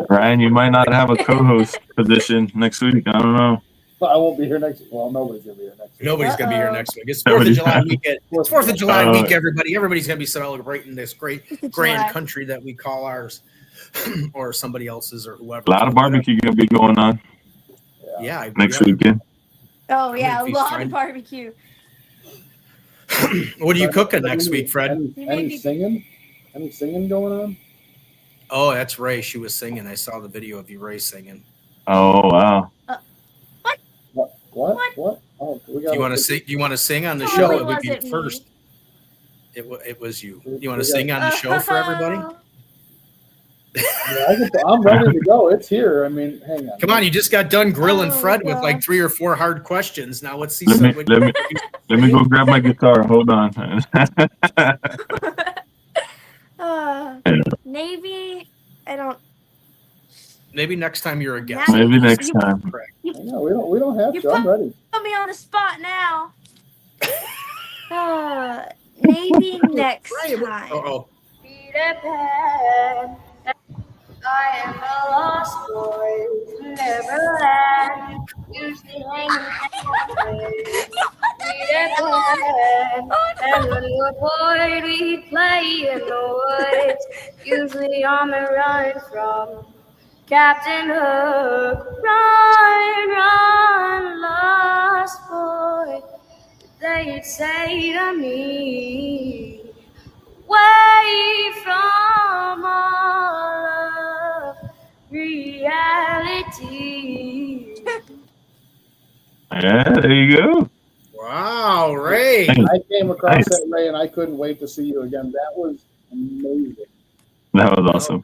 [SPEAKER 3] Ryan, you might not have a co-host position next week. I don't know.
[SPEAKER 5] I won't be here next week. Well, nobody's going to be here next week.
[SPEAKER 1] Nobody's going to be here next week. It's 4th of July weekend. It's 4th of July week, everybody. Everybody's going to be celebrating this great grand country that we call ours, or somebody else's, or whoever.
[SPEAKER 3] A lot of barbecue going to be going on.
[SPEAKER 1] Yeah.
[SPEAKER 3] Next weekend.
[SPEAKER 4] Oh, yeah, a lot of barbecue.
[SPEAKER 1] What are you cooking next week, Fred?
[SPEAKER 5] Any singing? Any singing going on?
[SPEAKER 1] Oh, that's Ray. She was singing. I saw the video of you, Ray, singing.
[SPEAKER 3] Oh, wow.
[SPEAKER 5] What? Oh,
[SPEAKER 1] do you want to sing? Do you want to sing on the show? It would be the first. It was you. You want to sing on the show for everybody?
[SPEAKER 5] I'm ready to go. It's here. I mean, hang on.
[SPEAKER 1] Come on, you just got done grilling Fred with like 3 or 4 hard questions. Now let's see.
[SPEAKER 3] Let me go grab my guitar. Hold on.
[SPEAKER 4] Maybe I don't.
[SPEAKER 1] Maybe next time you're a guest.
[SPEAKER 3] Maybe next time.
[SPEAKER 5] No, we don't have to. I'm ready.
[SPEAKER 4] Put me on the spot now. Maybe next time.
[SPEAKER 1] Uh-oh.
[SPEAKER 7] Peter Pan, I am a lost boy from Neverland. Usually hanging Peter Pan, and when we were bored, we play in the woods. Usually on the run from Captain Hook. Run, lost boy, they'd say to me, away from all of reality.
[SPEAKER 3] Yeah, there you go.
[SPEAKER 1] Wow, Ray.
[SPEAKER 5] I came across that, Ray, and I couldn't wait to see you again. That was amazing.
[SPEAKER 3] That was awesome.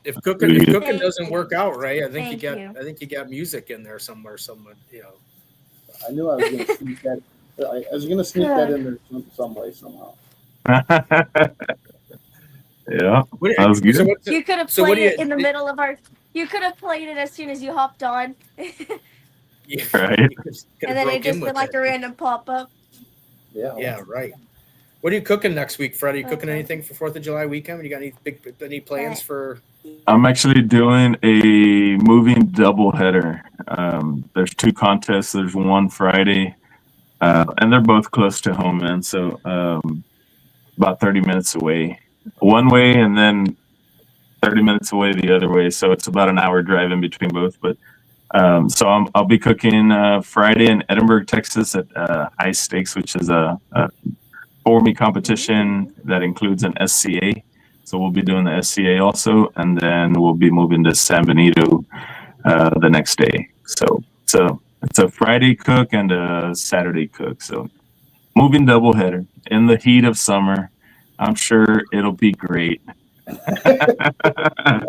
[SPEAKER 1] If cooking doesn't work out, Ray, I think you got music in there somewhere.
[SPEAKER 5] I knew I was going to sneak that. I was going to sneak that in there some way somehow.
[SPEAKER 3] Yeah, that was good.
[SPEAKER 4] You could have played it in the middle of our. You could have played it as soon as you hopped on.
[SPEAKER 1] Yeah,
[SPEAKER 3] right.
[SPEAKER 4] And then it just been like a random pop up.
[SPEAKER 5] Yeah,
[SPEAKER 1] right. What are you cooking next week, Fred? Are you cooking anything for 4th of July weekend? You got any plans for?
[SPEAKER 3] I'm actually doing a moving doubleheader. There's 2 contests. There's one Friday, and they're both close to home, man. So about 30 minutes away one way, and then 30 minutes away the other way. So it's about an hour drive in between both. But so I'll be cooking Friday in Edinburgh, Texas, at High Stakes, which is a 4-meat competition that includes an SCA. So we'll be doing the SCA also, and then we'll be moving to San Benito the next day. So it's a Friday cook and a Saturday cook. So moving doubleheader in the heat of summer. I'm sure it'll be great.
[SPEAKER 1] I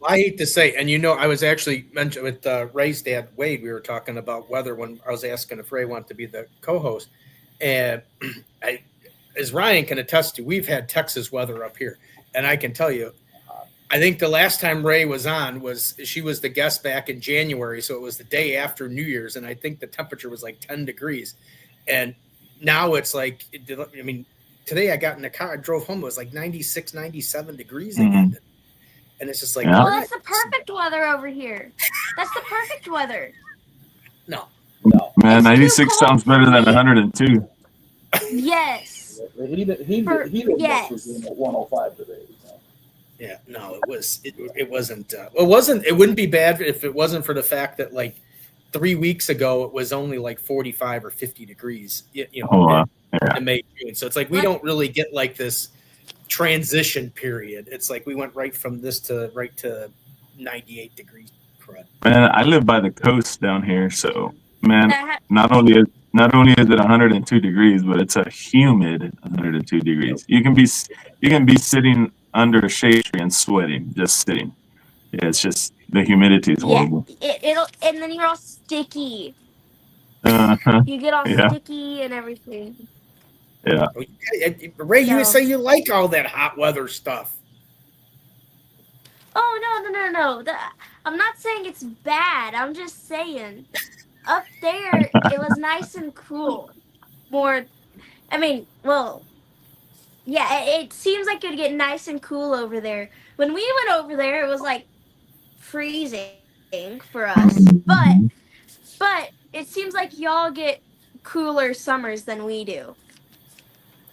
[SPEAKER 1] hate to say, and I was actually mentioned with Ray's dad, Wade, we were talking about weather when I was asking if Ray wanted to be the co-host. And as Ryan can attest to, we've had Texas weather up here, and I can tell you, I think the last time Ray was on she was the guest back in January, so it was the day after New Year's, and I think the temperature was like 10 degrees, and now it's like, I mean, today I got in the car, I drove home, it was like 96, 97 degrees again, and it's just like,
[SPEAKER 3] Yeah.
[SPEAKER 4] Well, that's the perfect weather over here. That's the perfect weather.
[SPEAKER 1] no.
[SPEAKER 3] Man,
[SPEAKER 4] It's too
[SPEAKER 3] 96
[SPEAKER 4] cold
[SPEAKER 3] sounds
[SPEAKER 4] for
[SPEAKER 3] better than
[SPEAKER 4] me.
[SPEAKER 3] 102.
[SPEAKER 4] Yes.
[SPEAKER 5] He didn't
[SPEAKER 4] yes.
[SPEAKER 5] was at 105 today. So.
[SPEAKER 1] Yeah, no, it wouldn't be bad if it wasn't for the fact that like 3 weeks ago it was only like 45 or 50 degrees, in May, June. So it's like we don't really get like this transition period. It's like we went right from this to 98 degrees.
[SPEAKER 3] Man, I live by the coast down here, so man, not only is it 102 degrees, but it's a humid 102 degrees. You can be sitting under a shade tree and sweating, just sitting. Yeah, it's just the humidity is horrible.
[SPEAKER 4] It'll and then you're all sticky.
[SPEAKER 3] Uh-huh.
[SPEAKER 4] You get all sticky and everything.
[SPEAKER 3] Yeah.
[SPEAKER 1] Ray, you say you like all that hot weather stuff.
[SPEAKER 4] Oh no! I'm not saying it's bad. I'm just saying, up there it was nice and cool. It seems like it'd get nice and cool over there. When we went over there, it was like freezing for us. But it seems like y'all get cooler summers than we do.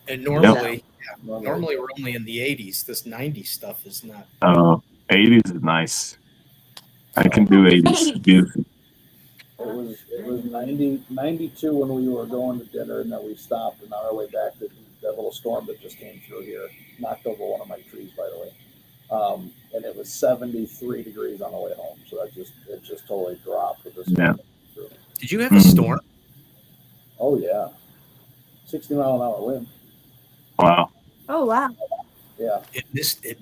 [SPEAKER 1] And normally we're only in the 80s. This 90s stuff is not.
[SPEAKER 3] 80s is nice. I can do 80s. Beautiful.
[SPEAKER 5] It was 92 when we were going to dinner, and then we stopped, and on our way back, that little storm that just came through here knocked over one of my trees, by the way. And it was 73 degrees on the way home, so it just totally dropped with this.
[SPEAKER 3] Yeah.
[SPEAKER 1] Did you have a storm?
[SPEAKER 5] Oh yeah, 60-mile-an-hour wind.
[SPEAKER 3] Wow.
[SPEAKER 4] Oh wow.
[SPEAKER 5] Yeah.
[SPEAKER 1] It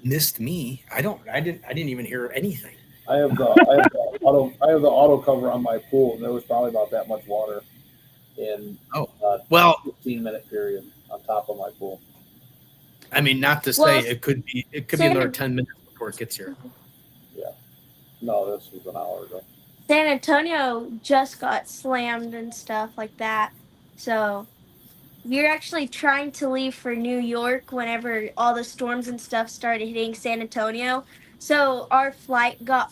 [SPEAKER 1] missed me. I didn't even hear anything.
[SPEAKER 5] I have the auto cover on my pool, and there was probably about that much water in 15-minute period on top of my pool.
[SPEAKER 1] I mean, not to say it could be another 10 minutes before it gets here.
[SPEAKER 5] Yeah. No, this was an hour ago.
[SPEAKER 4] San Antonio just got slammed and stuff like that. So we're actually trying to leave for New York whenever all the storms and stuff started hitting San Antonio. So our flight got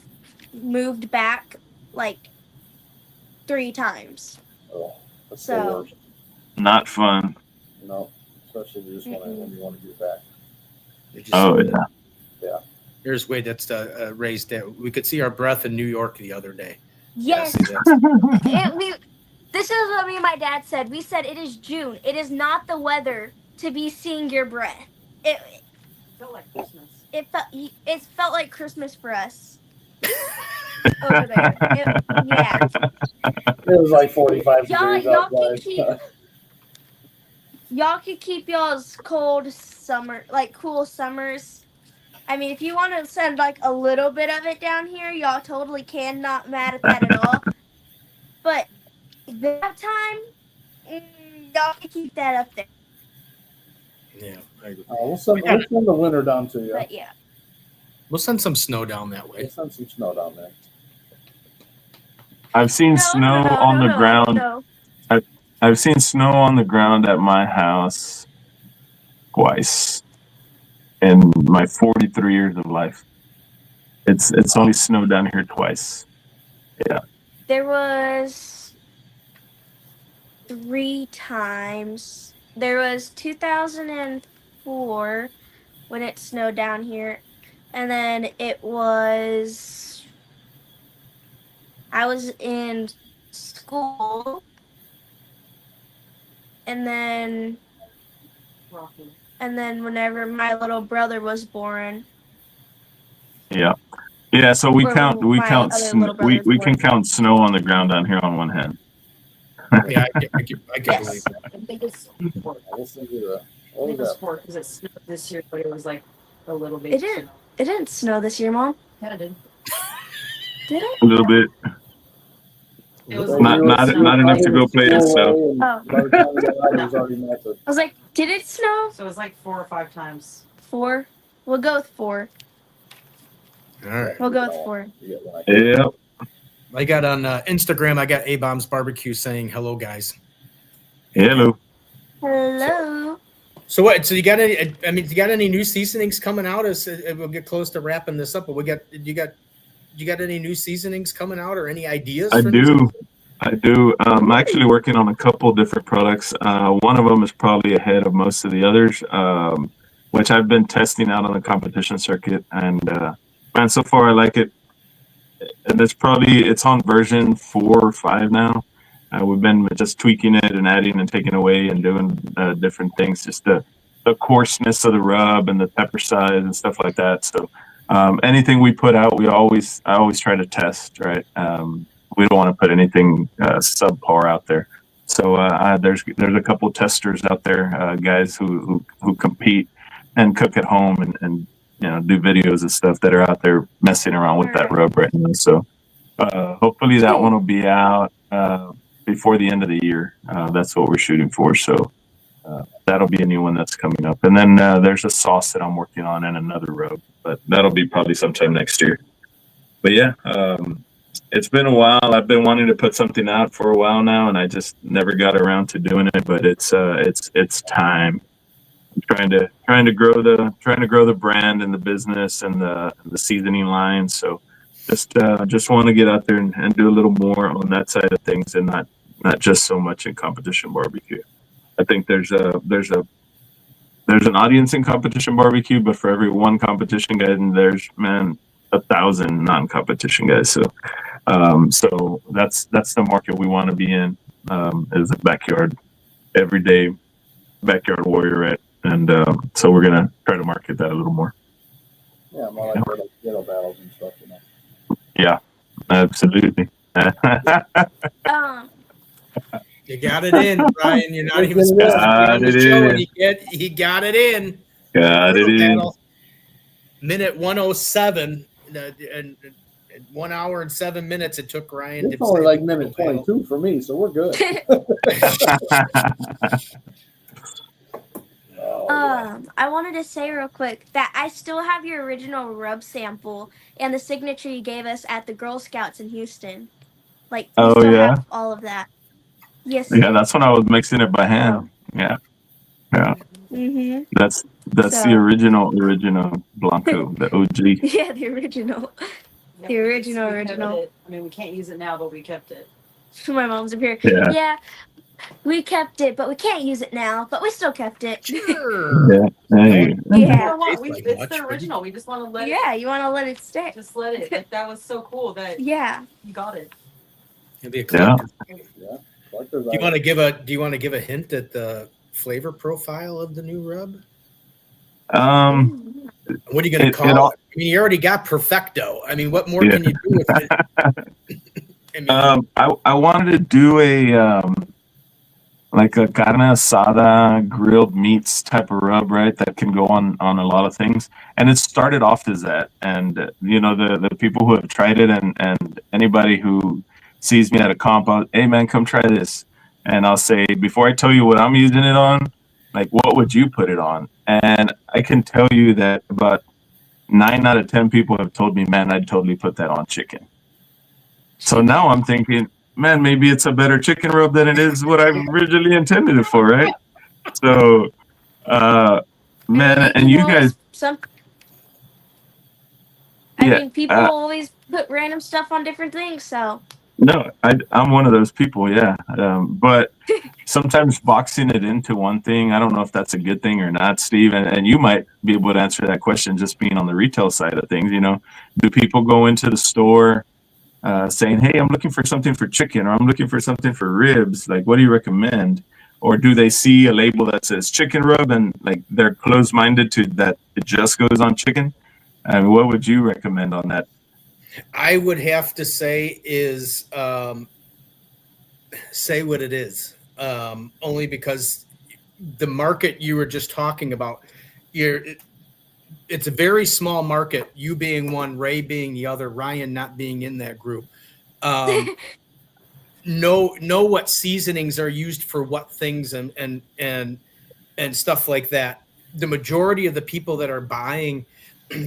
[SPEAKER 4] moved back like 3 times.
[SPEAKER 5] Oh, that's
[SPEAKER 4] so
[SPEAKER 5] the worst.
[SPEAKER 3] Not fun.
[SPEAKER 5] No, especially when you want to get back.
[SPEAKER 3] Yeah.
[SPEAKER 1] Here's Wade. That's raised that we could see our breath in New York the other day.
[SPEAKER 4] Yes. This is what me and my dad said. We said it is June. It is not the weather to be seeing your breath. It
[SPEAKER 6] felt like Christmas.
[SPEAKER 4] It felt like Christmas for us over there.
[SPEAKER 5] It was like 45 degrees outside.
[SPEAKER 4] Y'all could keep y'all's cool summers. I mean, if you want to send like a little bit of it down here, y'all totally can. Not mad at that at all. But that time, y'all can keep that up there.
[SPEAKER 1] Yeah, I agree.
[SPEAKER 5] We'll send the winter down to you.
[SPEAKER 4] But yeah.
[SPEAKER 1] We'll send some snow down that way.
[SPEAKER 5] We'll send some snow down there.
[SPEAKER 3] I've seen snow on the ground.
[SPEAKER 4] No.
[SPEAKER 3] I've seen snow on the ground at my house twice in my 43 years of life. It's only snowed down here twice. Yeah.
[SPEAKER 4] There was 3 times. There was 2004 when it snowed down here. And then I was in school. And then whenever my little brother was born.
[SPEAKER 3] Yeah. Yeah, so we can count snow on the ground down here on one hand.
[SPEAKER 1] Yeah, I can believe that.
[SPEAKER 6] The biggest sport because it snowed this year, but it was like a little bit.
[SPEAKER 4] It didn't snow this year, Mom.
[SPEAKER 6] Yeah, it did.
[SPEAKER 4] Did it?
[SPEAKER 3] A little bit.
[SPEAKER 6] It was
[SPEAKER 3] Not enough to go play it. So
[SPEAKER 4] Oh.
[SPEAKER 5] By the time we got out, it was already melted.
[SPEAKER 4] I was like, did it snow?
[SPEAKER 6] So it was like 4 or 5 times.
[SPEAKER 4] 4. We'll go with 4.
[SPEAKER 1] All right.
[SPEAKER 4] We'll go with 4.
[SPEAKER 5] You get like-
[SPEAKER 3] yeah,
[SPEAKER 1] I got on Instagram. I got A-Bomb's Barbecue saying hello, guys.
[SPEAKER 3] hello.
[SPEAKER 4] Hello.
[SPEAKER 1] So what? So you got any? I mean, you got any new seasonings coming out? As we'll get close to wrapping this up, but you got any new seasonings coming out or any ideas?
[SPEAKER 3] I
[SPEAKER 1] for new
[SPEAKER 3] do. I do. I'm actually working on a couple different products. One of them is probably ahead of most of the others, which I've been testing out on the competition circuit, and man, so far I like it. And it's on version 4 or 5 now. We've been just tweaking it and adding and taking away and doing different things, just the coarseness of the rub and the pepper size and stuff like that. So anything we put out, I always try to test, right? We don't want to put anything subpar out there. So there's a couple of testers out there, guys who compete and cook at home and do videos and stuff that are out there messing around with that rub right now. So hopefully that one will be out before the end of the year. That's what we're shooting for. So that'll be a new one that's coming up. And then there's a sauce that I'm working on and another rub, but that'll be probably sometime next year. But yeah, it's been a while. I've been wanting to put something out for a while now, and I just never got around to doing it. But it's time. I'm trying to grow the brand and the business and the seasoning line. So just want to get out there and do a little more on that side of things, and not just so much in competition barbecue. I think there's an audience in competition barbecue, but for every one competition guy, and there's 1,000 non-competition guys. So that's the market we want to be in, is a backyard, everyday backyard warrior, right? And so we're gonna try to market that a little more.
[SPEAKER 5] Yeah, more like ghetto battles and stuff,
[SPEAKER 3] Yeah, absolutely.
[SPEAKER 1] You got it in, Ryan. You're not even supposed to be on the show, and he got it in.
[SPEAKER 3] Got it in.
[SPEAKER 1] Minute 107, and 1 hour and 7 minutes it took Ryan.
[SPEAKER 5] It's only like minute 22 for me, so we're good.
[SPEAKER 4] I wanted to say real quick that I still have your original rub sample and the signature you gave us at the Girl Scouts in Houston. Like, you still have all of that. Yes.
[SPEAKER 3] Yeah, that's when I was mixing it by hand. Yeah.
[SPEAKER 4] Mm-hmm.
[SPEAKER 3] That's the original Blanco, the OG.
[SPEAKER 4] Yeah, the original. The original.
[SPEAKER 6] I mean, we can't use it now, but we kept it.
[SPEAKER 4] My mom's up here. Yeah. We kept it, but we can't use it now. But we still kept it.
[SPEAKER 1] Sure.
[SPEAKER 3] Yeah. Hey.
[SPEAKER 4] Yeah.
[SPEAKER 6] It's the original. We just want to let it.
[SPEAKER 4] Yeah, you want to let it stay.
[SPEAKER 6] Just let it. Like, that was so cool that
[SPEAKER 4] Yeah.
[SPEAKER 6] you got it.
[SPEAKER 1] It'll be a collector.
[SPEAKER 5] Yeah.
[SPEAKER 1] Do you want to give a hint at the flavor profile of the new rub? What are you going to call it? I mean, you already got Perfecto. I mean, what more can you do with it?
[SPEAKER 3] I wanted to do a like a carne asada, grilled meats type of rub, right? That can go on a lot of things. And it started off as that. And the people who have tried it and anybody who sees me at a comp, hey man, come try this. And I'll say, before I tell you what I'm using it on, like, what would you put it on? And I can tell you that about 9 out of 10 people have told me, man, I'd totally put that on chicken. So now I'm thinking, man, maybe it's a better chicken rub than it is what I originally intended it for, right? So, man, and you guys.
[SPEAKER 4] I mean, people always put random stuff on different things, so.
[SPEAKER 3] No, I'm one of those people, yeah. But sometimes boxing it into one thing, I don't know if that's a good thing or not, Steve. And you might be able to answer that question just being on the retail side of things. Do people go into the store saying, hey, I'm looking for something for chicken, or I'm looking for something for ribs? Like, what do you recommend? Or do they see a label that says chicken rub and like they're closed-minded to that it just goes on chicken? And what would you recommend on that?
[SPEAKER 1] I would have to say is say what it is, only because the market you were just talking about, it's a very small market, you being one, Ray being the other, Ryan not being in that group. know what seasonings are used for what things and stuff like that. The majority of the people that are buying,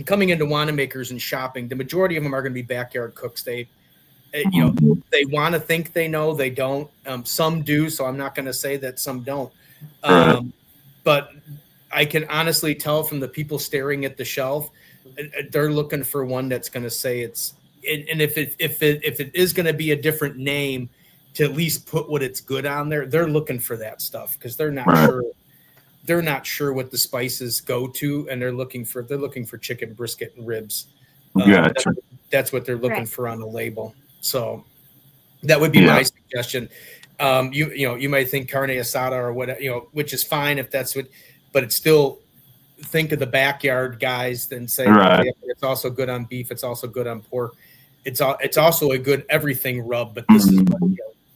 [SPEAKER 1] coming into Wanamakers and shopping, the majority of them are going to be backyard cooks. They want to think they know, they don't. Some do, so I'm not going to say that some don't. But I can honestly tell from the people staring at the shelf, they're looking for one that's going to say it's. And if it is going to be a different name, to at least put what it's good on there, they're looking for that stuff because they're not sure. They're not sure what the spices go to, and they're looking for chicken, brisket, and ribs.
[SPEAKER 3] Gotcha.
[SPEAKER 1] That's what they're looking for on the label. So that would be my suggestion. You might think carne asada or what, which is fine if that's what, but it's still, think of the backyard guys and say it's also good on beef. It's also good on pork. It's also a good everything rub. But this is what,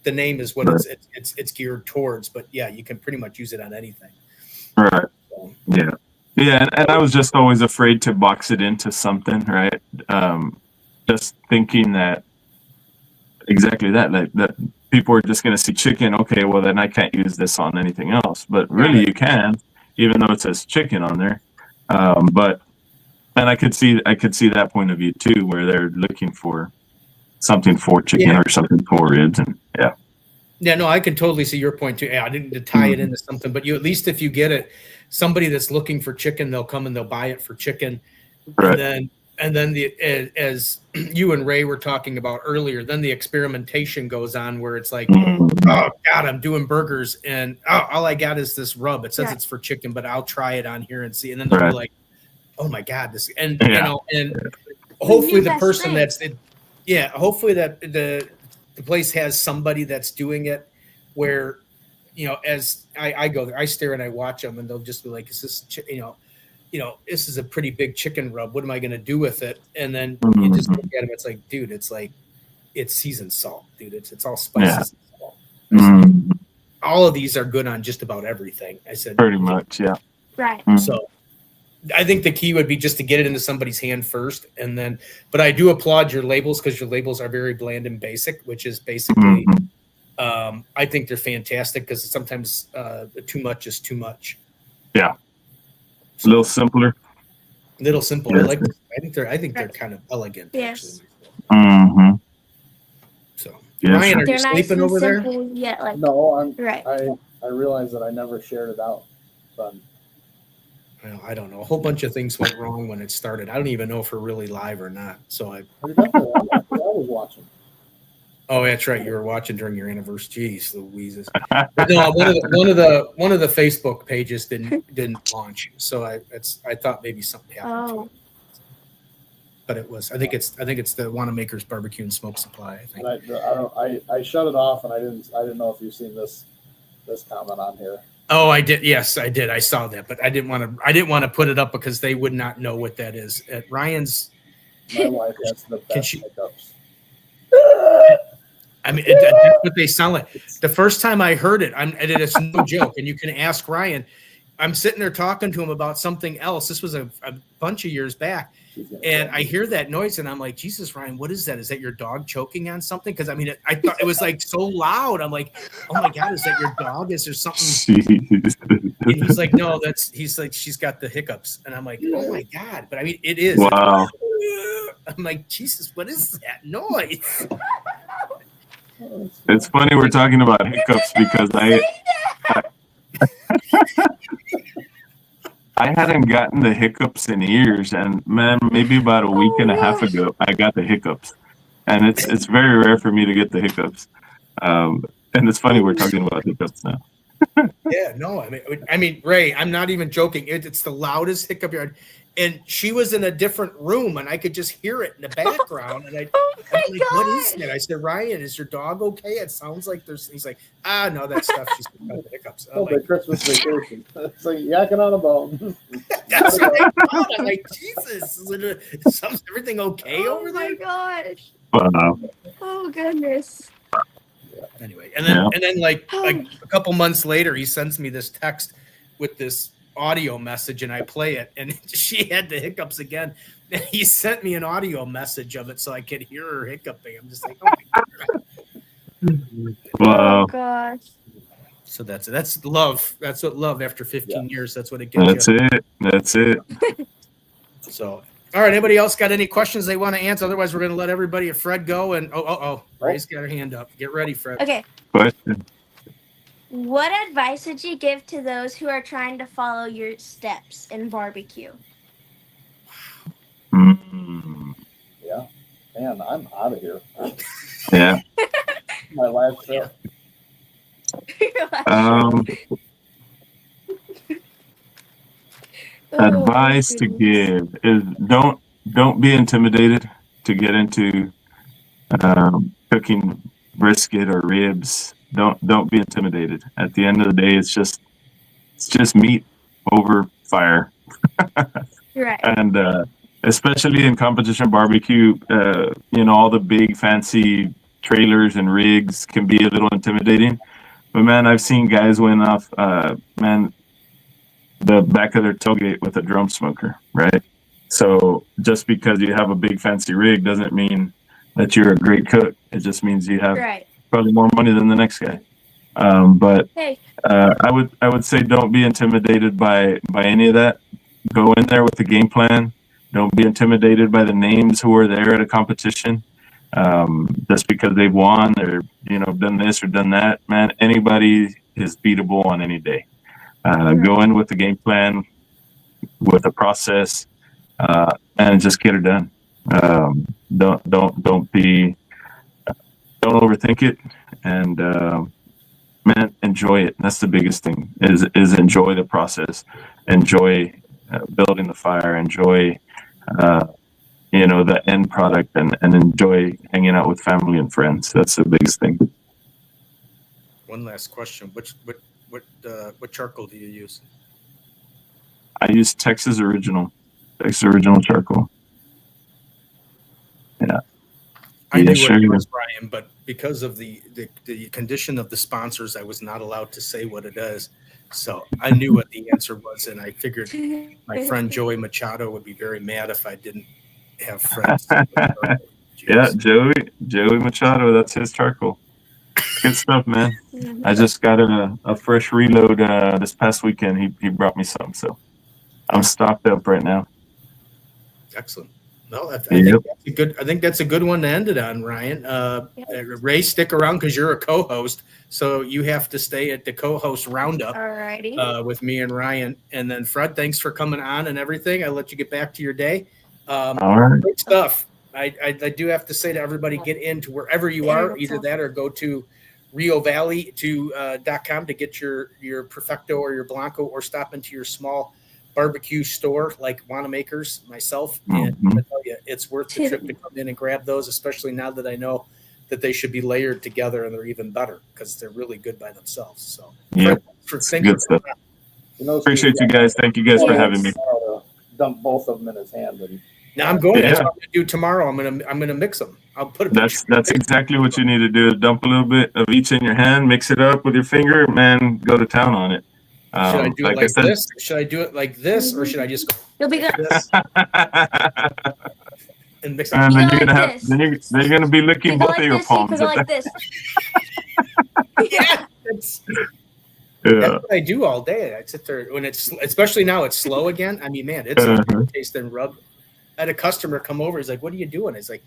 [SPEAKER 1] the name is what it's geared towards. But yeah, you can pretty much use it on anything.
[SPEAKER 3] Right. So. Yeah. And I was just always afraid to box it into something, right? Just thinking that exactly that, like that people are just going to see chicken. Okay, well then I can't use this on anything else. But really, you can, even though it says chicken on there. And I could see that point of view too, where they're looking for something for chicken or something for ribs, and
[SPEAKER 1] Yeah, no, I can totally see your point too. Yeah, I didn't tie it into something, but at least if you get it, somebody that's looking for chicken, they'll come and they'll buy it for chicken.
[SPEAKER 3] Right.
[SPEAKER 1] And then as you and Ray were talking about earlier, then the experimentation goes on where it's like, oh God, I'm doing burgers and all I got is this rub. It says it's for chicken, but I'll try it on here and see. And then they'll be like, oh my God, this, and hopefully the person hopefully that the place has somebody that's doing it where, as I go there, I stare and I watch them and they'll just be like, is this, this is a pretty big chicken rub. What am I going to do with it? And then you just look at them. It's like, dude, it's seasoned salt, dude. It's all spices and salt. All of these are good on just about everything. I said,
[SPEAKER 3] pretty much. Yeah.
[SPEAKER 4] Right.
[SPEAKER 1] So I think the key would be just to get it into somebody's hand first. And then, but I do applaud your labels because your labels are very bland and basic, which is basically, I think they're fantastic because sometimes too much is too much.
[SPEAKER 3] Yeah. A little simpler.
[SPEAKER 1] Little simple. I like. I think they're kind of elegant.
[SPEAKER 4] Yes.
[SPEAKER 1] Actually. So, Ryan, are
[SPEAKER 4] they're
[SPEAKER 1] you sleeping over there?
[SPEAKER 4] Yeah.
[SPEAKER 5] No, I'm.
[SPEAKER 4] Right.
[SPEAKER 5] I realized that I never shared it out. But
[SPEAKER 1] I don't know. A whole bunch of things went wrong when it started. I don't even know if we're really live or not. So I
[SPEAKER 5] was watching.
[SPEAKER 1] Oh, that's right. You were watching during your anniversary. Jeez, Louises. No, one of the Facebook pages didn't launch, so I thought maybe something happened to it. But it was. I think it's the Wanamakers Barbecue and Smoke Supply. I think.
[SPEAKER 5] I shut it off, and I didn't know if you've seen this comment on here.
[SPEAKER 1] Oh, I did. Yes, I did. I saw that, but I didn't want to put it up because they would not know what that is. At Ryan's,
[SPEAKER 5] my wife has the best hiccups.
[SPEAKER 1] I mean, that's what they sound like. The first time I heard it, it's no joke, and you can ask Ryan. I'm sitting there talking to him about something else. This was a bunch of years back, and I hear that noise, and I'm like, Jesus, Ryan, what is that? Is that your dog choking on something? Because I mean, I thought it was like so loud. I'm like, oh my God, is that your dog? Is there something? And he's like, no, he's like, she's got the hiccups, and I'm like, oh my God, but I mean, it is.
[SPEAKER 3] Wow.
[SPEAKER 1] I'm like, Jesus, what is that noise?
[SPEAKER 3] It's funny we're talking about hiccups because I hadn't gotten the hiccups in years, and man, maybe about a week and a half ago, I got the hiccups, and it's very rare for me to get the hiccups. And it's funny we're talking about hiccups now.
[SPEAKER 1] Yeah, no, I mean, Ray, I'm not even joking. It's the loudest hiccup yard. And she was in a different room, and I could just hear it in the background. And I'm like, what is that? I said, Ryan, is your dog okay? It sounds like there's. He's like, no, that stuff. She's got the hiccups.
[SPEAKER 5] The Christmas vacation. It's like yakking on a bone.
[SPEAKER 1] That's what I thought. I'm like, Jesus, is everything okay over there?
[SPEAKER 4] Oh my gosh.
[SPEAKER 3] Wow.
[SPEAKER 4] Oh goodness.
[SPEAKER 1] Anyway, and then like a couple months later, he sends me this text with this audio message, and I play it, and she had the hiccups again. And he sent me an audio message of it so I could hear her hiccuping. I'm just like, oh my God.
[SPEAKER 3] Wow.
[SPEAKER 4] Oh gosh.
[SPEAKER 1] So that's love. That's what love after 15 years. That's what it gets
[SPEAKER 3] That's it.
[SPEAKER 1] So, all right. Anybody else got any questions they want to answer? Otherwise, we're going to let everybody at Fred go. And Ray's got her hand up. Get ready, Fred.
[SPEAKER 4] Okay.
[SPEAKER 3] Question.
[SPEAKER 4] What advice would you give to those who are trying to follow your steps in barbecue?
[SPEAKER 5] Yeah. Man, I'm out of here.
[SPEAKER 3] Yeah.
[SPEAKER 5] My last show.
[SPEAKER 3] Advice to give is don't be intimidated to get into cooking brisket or ribs. Don't be intimidated. At the end of the day, it's just meat over fire.
[SPEAKER 4] Right.
[SPEAKER 3] And especially in competition barbecue, all the big fancy trailers and rigs can be a little intimidating. But man, I've seen guys win off the back of their tailgate with a drum smoker, right? So just because you have a big fancy rig doesn't mean that you're a great cook. It just means you have probably more money than the next guy. But I would say don't be intimidated by any of that. Go in there with the game plan. Don't be intimidated by the names who are there at a competition. Just because they've won or done this or done that, man, anybody is beatable on any day. Go in with the game plan, with the process, and just get it done. Don't overthink it, and man, enjoy it. That's the biggest thing. Is enjoy the process, enjoy building the fire, enjoy the end product, and enjoy hanging out with family and friends. That's the biggest thing.
[SPEAKER 1] One last question: what charcoal do you use?
[SPEAKER 3] I use Texas Original charcoal. Yeah.
[SPEAKER 1] I knew what it was, Brian, but because of the condition of the sponsors, I was not allowed to say what it is. So I knew what the answer was, and I figured my friend Joey Machado would be very mad if I didn't have friends.
[SPEAKER 3] Yeah, Joey Machado, that's his charcoal. Good stuff, man. I just got a fresh reload this past weekend. He brought me some, so I'm stocked up right now.
[SPEAKER 1] Excellent. No, I think that's a good one to end it on, Ryan. Ray, stick around because you're a co-host, so you have to stay at the co-host roundup.
[SPEAKER 4] Alrighty.
[SPEAKER 1] With me and Ryan, and then Fred. Thanks for coming on and everything. I'll let you get back to your day.
[SPEAKER 3] All right.
[SPEAKER 1] Great stuff. I do have to say to everybody, get into wherever you are, either that or go to Rio Valley .com to get your Perfecto or your Blanco, or stop into your small barbecue store like Wanamaker's, myself, and I tell you, it's worth the trip to come in and grab those, especially now that I know that they should be layered together and they're even better because they're really good by themselves. So,
[SPEAKER 3] good stuff. Appreciate you guys. Thank you guys for having me.
[SPEAKER 5] Dump both of them in his hand. And
[SPEAKER 1] now I'm going. That's what I'm going to do tomorrow. I'm gonna mix them. I'll put a
[SPEAKER 3] That's exactly what you need to do. Dump a little bit of each in your hand, mix it up with your finger, man. Go to town on it.
[SPEAKER 1] Should I do it like this? Should I do it like this, or should I just go
[SPEAKER 4] You'll be good.
[SPEAKER 1] this and mix it?
[SPEAKER 3] And then you're gonna be licking both of your palms.
[SPEAKER 4] Like this.
[SPEAKER 1] Yeah, that's what I do all day. I sit there when especially now it's slow again. I mean, man, it's taste and rub. I had a customer come over. He's like, "What are you doing?" It's like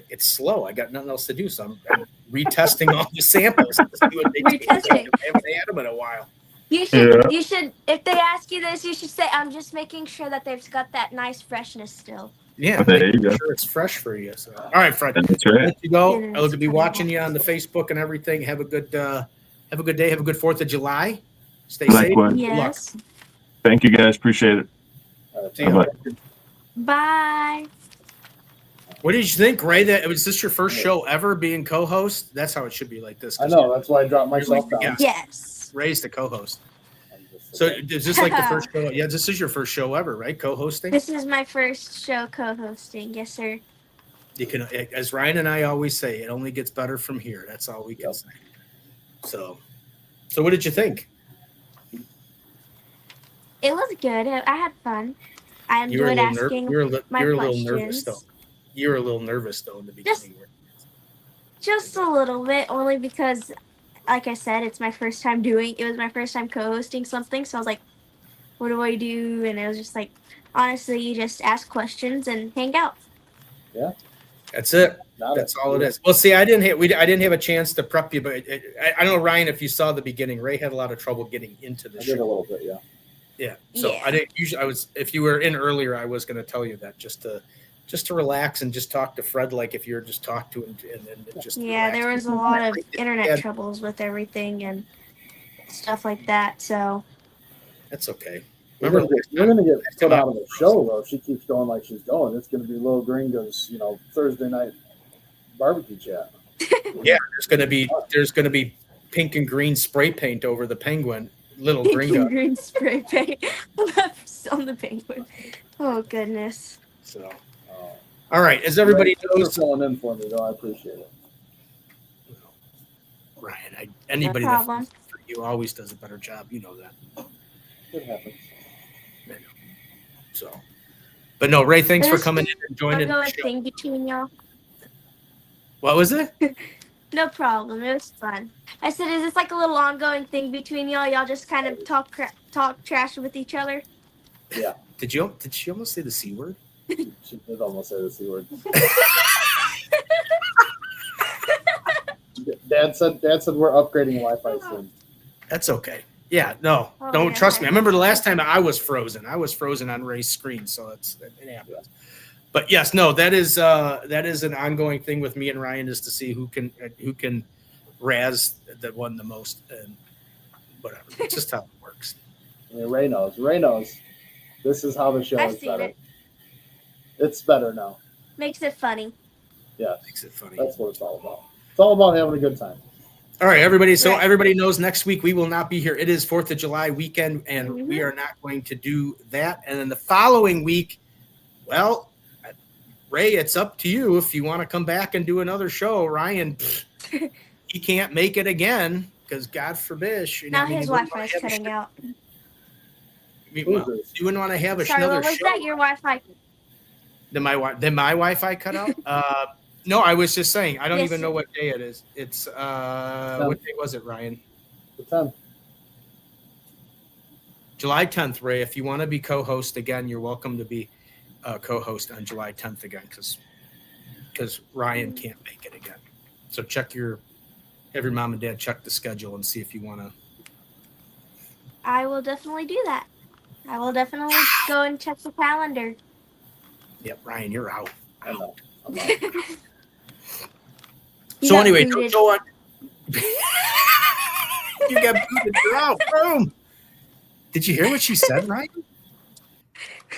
[SPEAKER 1] it's slow. I got nothing else to do, so I'm retesting all the samples. To see what they
[SPEAKER 4] Retesting.
[SPEAKER 1] I haven't had them in a while.
[SPEAKER 4] You should. If they ask you this, you should say, "I'm just making sure that they've got that nice freshness still."
[SPEAKER 1] Yeah,
[SPEAKER 3] there you go.
[SPEAKER 1] Sure, it's fresh for you. So, all right, Fred.
[SPEAKER 3] That's right.
[SPEAKER 1] Let you go. I'll be watching you on the Facebook and everything. Have a good day. Have a good 4th of July. Stay safe.
[SPEAKER 4] Yes.
[SPEAKER 1] Good luck.
[SPEAKER 3] Thank you guys. Appreciate it.
[SPEAKER 1] See you.
[SPEAKER 4] Bye.
[SPEAKER 1] What did you think, Ray? Was this your first show ever being co-host? That's how it should be like this.
[SPEAKER 5] I know. That's why I dropped myself down.
[SPEAKER 4] Yes.
[SPEAKER 1] Ray's the co-host. So is this like the first show? Yeah, this is your first show ever, right? Co-hosting?
[SPEAKER 4] This is my first show co-hosting. Yes, sir.
[SPEAKER 1] You can, as Ryan and I always say, it only gets better from here. That's all we can say. So what did you think?
[SPEAKER 4] It was good. I had fun. I enjoyed asking my questions.
[SPEAKER 1] You were a little nervous though in the beginning.
[SPEAKER 4] Just a little bit, only because, like I said, it was my first time co-hosting something. So I was like, what do I do? And it was just like, honestly, you just ask questions and hang out.
[SPEAKER 5] Yeah.
[SPEAKER 1] That's it.
[SPEAKER 5] Got
[SPEAKER 1] That's
[SPEAKER 5] it.
[SPEAKER 1] all it is. Well, see, I didn't have a chance to prep you, but I don't know, Ryan, if you saw the beginning, Ray had a lot of trouble getting into the
[SPEAKER 5] I
[SPEAKER 1] show.
[SPEAKER 5] did a little bit, yeah.
[SPEAKER 1] Yeah. So
[SPEAKER 4] Yeah.
[SPEAKER 1] I didn't usually. If you were in earlier, I was going to tell you that just to relax and just talk to Fred like if you're just talk to him and then just
[SPEAKER 4] Yeah,
[SPEAKER 1] relax.
[SPEAKER 4] there was a lot of internet troubles with everything and stuff like that. So
[SPEAKER 1] That's okay.
[SPEAKER 5] We're
[SPEAKER 1] Remember,
[SPEAKER 5] gonna get
[SPEAKER 1] next
[SPEAKER 5] put
[SPEAKER 1] time
[SPEAKER 5] out of the show though. If she keeps going like she's going, it's gonna be Little Gringo's, Thursday night barbecue chat.
[SPEAKER 1] yeah, there's gonna be pink and green spray paint over the penguin, Little
[SPEAKER 4] pink
[SPEAKER 1] Gringo.
[SPEAKER 4] and green spray paint on the penguin. Oh goodness.
[SPEAKER 1] So, all right, as everybody knows,
[SPEAKER 5] for filling in for me though, I appreciate it.
[SPEAKER 1] Ryan, anybody
[SPEAKER 4] No
[SPEAKER 1] that
[SPEAKER 4] problem.
[SPEAKER 1] fills for you always does a better job. You know that.
[SPEAKER 5] It happens.
[SPEAKER 1] So, but no, Ray, thanks for coming in and joining the
[SPEAKER 4] Ongoing
[SPEAKER 1] show.
[SPEAKER 4] thing between y'all.
[SPEAKER 1] What was it?
[SPEAKER 4] No problem. It was fun. I said, is this like a little ongoing thing between y'all? Y'all just kind of talk trash with each other?
[SPEAKER 5] Yeah.
[SPEAKER 1] Did she almost say the C word?
[SPEAKER 5] She did almost say the C word. Dad said we're upgrading Wi-Fi soon.
[SPEAKER 1] That's okay. Yeah, no,
[SPEAKER 4] Oh,
[SPEAKER 1] don't
[SPEAKER 4] yeah,
[SPEAKER 1] trust me. I
[SPEAKER 4] I
[SPEAKER 1] remember the last time I was frozen. I was frozen on Ray's screen, so it happens. But yes, no, that is an ongoing thing with me and Ryan is to see who can razz the one the most and whatever. It's just how it works.
[SPEAKER 5] I mean, Ray knows. This is how the show
[SPEAKER 4] I've
[SPEAKER 5] is
[SPEAKER 4] seen
[SPEAKER 5] better.
[SPEAKER 4] it.
[SPEAKER 5] It's better now.
[SPEAKER 4] Makes it funny.
[SPEAKER 5] Yeah,
[SPEAKER 1] Makes it funny.
[SPEAKER 5] that's what it's all about. It's all about having a good time.
[SPEAKER 1] All right, everybody. So
[SPEAKER 4] Right.
[SPEAKER 1] everybody knows next week we will not be here. It is 4th of July weekend, and
[SPEAKER 4] Mhm.
[SPEAKER 1] we are not going to do that. And then the following week, well, Ray, it's up to you if you want to come back and do another show. Ryan, he can't make it again because God forbid.
[SPEAKER 4] Now his Wi-Fi is cutting out.
[SPEAKER 1] You wouldn't want to have
[SPEAKER 4] Sorry,
[SPEAKER 1] another
[SPEAKER 4] what was
[SPEAKER 1] show.
[SPEAKER 4] that? Your Wi-Fi?
[SPEAKER 1] Did my Wi-Fi cut out? No, I was just saying. I don't
[SPEAKER 4] Yes.
[SPEAKER 1] even know what day it is. It's what day was it, Ryan?
[SPEAKER 5] The 10th.
[SPEAKER 1] July 10th, Ray. If you want to be co-host again, you're welcome to be co-host on July 10th again because Ryan can't make it again. So have your mom and dad check the schedule and see if you want to.
[SPEAKER 4] I will definitely do that. I will definitely go and check the calendar.
[SPEAKER 1] Yep, Ryan, you're out.
[SPEAKER 5] I know. I'm out.
[SPEAKER 4] You
[SPEAKER 1] So
[SPEAKER 4] got
[SPEAKER 1] anyway,
[SPEAKER 4] booted.
[SPEAKER 1] go on. You got booted. You're out. Boom. Did you hear what she said, Ryan?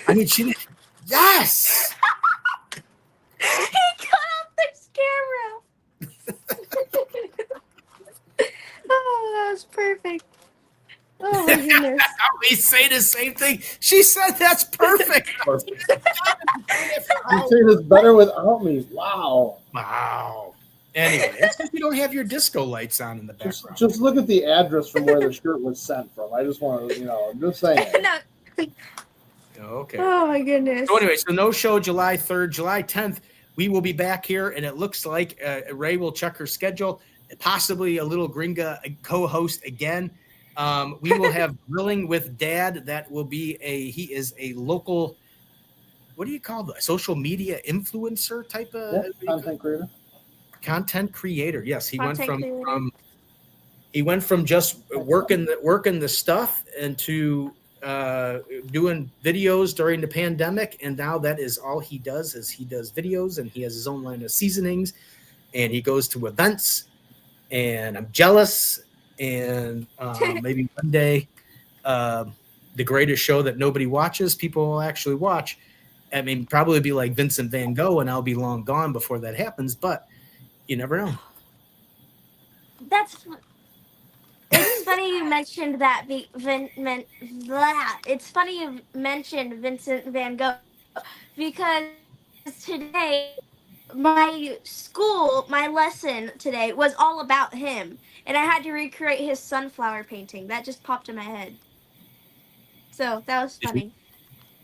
[SPEAKER 1] I mean, she did. Yes.
[SPEAKER 4] He cut off this camera. Oh, that was perfect. Oh my goodness.
[SPEAKER 1] We say the same thing. She said that's perfect.
[SPEAKER 5] Perfect. You say this better without me. Wow.
[SPEAKER 1] Wow. Anyway, it's because you don't have your disco lights on in the background.
[SPEAKER 5] Just look at the address from where the shirt was sent from. I just want to, I'm just saying.
[SPEAKER 4] No.
[SPEAKER 1] Okay.
[SPEAKER 4] Oh my goodness.
[SPEAKER 1] So anyway, so no show July 3rd, July 10th. We will be back here, and it looks like Ray will check her schedule. Possibly a little Gringa co-host again. We will have Grilling with Dad. That will be he is a local, what do you call the social media influencer type of
[SPEAKER 5] Content creator.
[SPEAKER 1] Content creator. Yes, he
[SPEAKER 4] Content
[SPEAKER 1] went from just working the stuff into doing videos during the pandemic, and now that is all he does videos, and he has his own line of seasonings, and he goes to events, and I'm jealous. And maybe one day, the greatest show that nobody watches, people will actually watch. I mean, probably be like Vincent Van Gogh, and I'll be long gone before that happens. But you never know.
[SPEAKER 4] It's funny you mentioned that. It's funny you mentioned Vincent Van Gogh because today my lesson today was all about him, and I had to recreate his sunflower painting. That just popped in my head. So that was funny.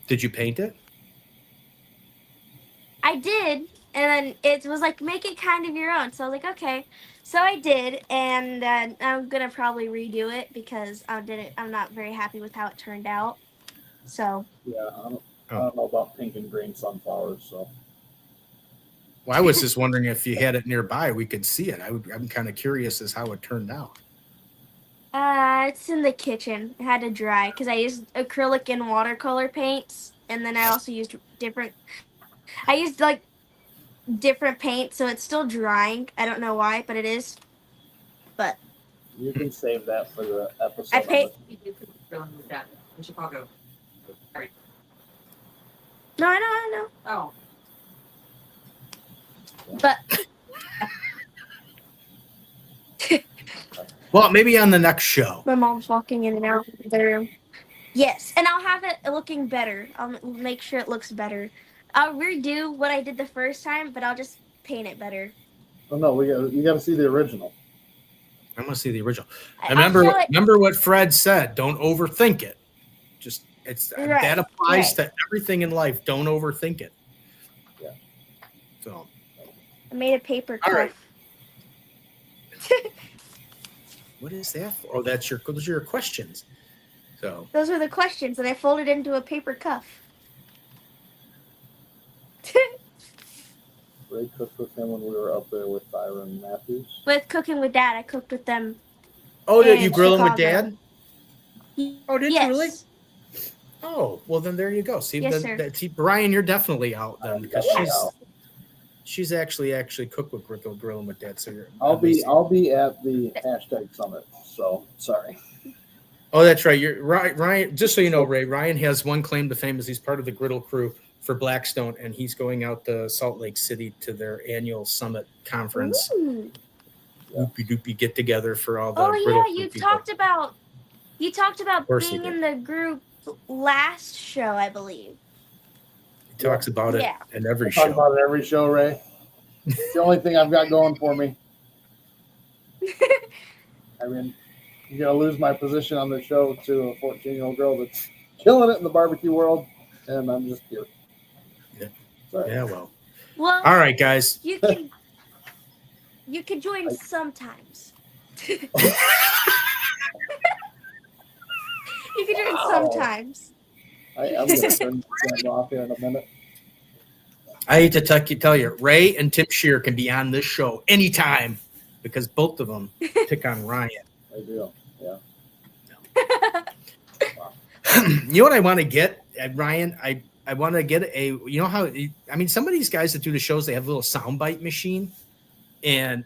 [SPEAKER 1] Did you paint it?
[SPEAKER 4] I did, And then it was like, make it kind of your own. So I was like, okay. So I did, and I'm gonna probably redo it because I'm not very happy with how it turned out. So
[SPEAKER 5] Yeah, I don't know about pink and green sunflowers, so.
[SPEAKER 1] Well, I was just wondering if you had it nearby, we could see it. I'm kind of curious as how it turned out.
[SPEAKER 4] it's in the kitchen. It had to dry because I used acrylic and watercolor paints, and then I also used I used like different paints, so it's still drying. I don't know why, but it is. But
[SPEAKER 5] You can save that for the episode.
[SPEAKER 4] I paid.
[SPEAKER 6] In Chicago.
[SPEAKER 4] No, I know.
[SPEAKER 6] Oh.
[SPEAKER 4] But
[SPEAKER 1] Well, maybe on the next show.
[SPEAKER 4] my mom's walking in and out of the room. Yes, and I'll have it looking better. I'll make sure it looks better. I'll redo what I did the first time, but I'll just paint it better.
[SPEAKER 5] Oh no, you got to see the original.
[SPEAKER 1] I want to see the original.
[SPEAKER 4] I'll
[SPEAKER 1] Remember what Fred said. Don't overthink it. Just
[SPEAKER 4] Right,
[SPEAKER 1] that applies
[SPEAKER 4] right.
[SPEAKER 1] to everything in life. Don't overthink it.
[SPEAKER 5] Yeah.
[SPEAKER 1] So
[SPEAKER 4] I made a paper cuff.
[SPEAKER 1] All right. What is that for? Oh, those are your questions. So
[SPEAKER 4] Those are the questions, and I folded into a paper cuff.
[SPEAKER 5] Ray cooked with him when we were up there with Byron Matthews.
[SPEAKER 4] With Cooking with Dad, I cooked with them.
[SPEAKER 1] did you
[SPEAKER 4] in
[SPEAKER 1] grill him with
[SPEAKER 4] Chicago.
[SPEAKER 1] Dad? Oh, did
[SPEAKER 4] Yes.
[SPEAKER 1] you really? Oh, well then there you go. See,
[SPEAKER 4] Yes,
[SPEAKER 1] then,
[SPEAKER 4] sir.
[SPEAKER 1] see, Brian, you're definitely out then because
[SPEAKER 5] definitely out.
[SPEAKER 1] she's actually cooked with grilling with Dad. So
[SPEAKER 5] I'll be at the hashtag summit. So sorry.
[SPEAKER 1] Oh, that's right. You're right, Ryan. Just so you know, Ray, Ryan has one claim to fame is he's part of the griddle crew for Blackstone, and he's going out to Salt Lake City to their annual summit conference.
[SPEAKER 4] Ooh.
[SPEAKER 1] Doopy get together for all the.
[SPEAKER 4] Oh
[SPEAKER 1] griddle
[SPEAKER 4] yeah,
[SPEAKER 1] crew
[SPEAKER 4] you
[SPEAKER 1] people.
[SPEAKER 4] talked about
[SPEAKER 1] course he
[SPEAKER 4] being
[SPEAKER 1] did.
[SPEAKER 4] in the group last show, I believe.
[SPEAKER 1] He talks about it
[SPEAKER 4] Yeah.
[SPEAKER 1] in every
[SPEAKER 5] I talk
[SPEAKER 1] show.
[SPEAKER 5] about it every show, Ray. It's the only thing I've got going for me. I mean, you're gonna lose my position on the show to a 14-year-old girl that's killing it in the barbecue world, and I'm just here.
[SPEAKER 1] Yeah.
[SPEAKER 5] Sorry.
[SPEAKER 1] Yeah, well.
[SPEAKER 4] Well,
[SPEAKER 1] All right, guys.
[SPEAKER 4] you can join sometimes. You can join sometimes.
[SPEAKER 5] I'm gonna turn the camera off here in a minute.
[SPEAKER 1] I hate to tell you, Ray and Tim Shear can be on this show anytime because both of them pick on Ryan.
[SPEAKER 5] I do. Yeah.
[SPEAKER 1] You know what I want to get, Ryan? I want to get some of these guys that do the shows, they have a little soundbite machine, and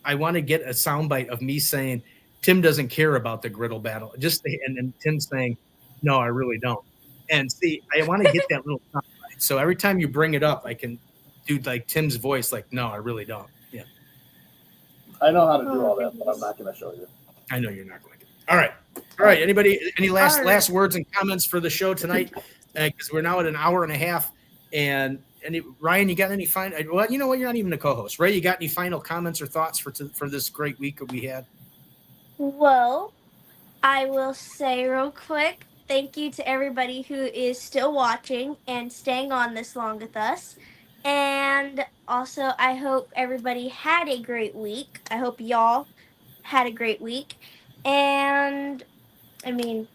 [SPEAKER 1] I want to get a soundbite of me saying Tim doesn't care about the griddle battle, and then Tim saying, "No, I really don't." And see, I want to get that little soundbite. So every time you bring it up, I can do like Tim's voice, like, "No, I really don't." Yeah,
[SPEAKER 5] I know how to do all that, but I'm not going to show you.
[SPEAKER 1] I know you're not going to. All right. Anybody? Any last words and comments for the show tonight? Because we're now at an hour and a half. And Ryan, you got any final? Well, you know what? You're not even a co-host, Ray. You got any final comments or thoughts for this great week that we had?
[SPEAKER 4] Well, I will say real quick, thank you to everybody who is still watching and staying on this long with us. And also, I hope everybody had a great week. I hope y'all had a great week. And, I mean,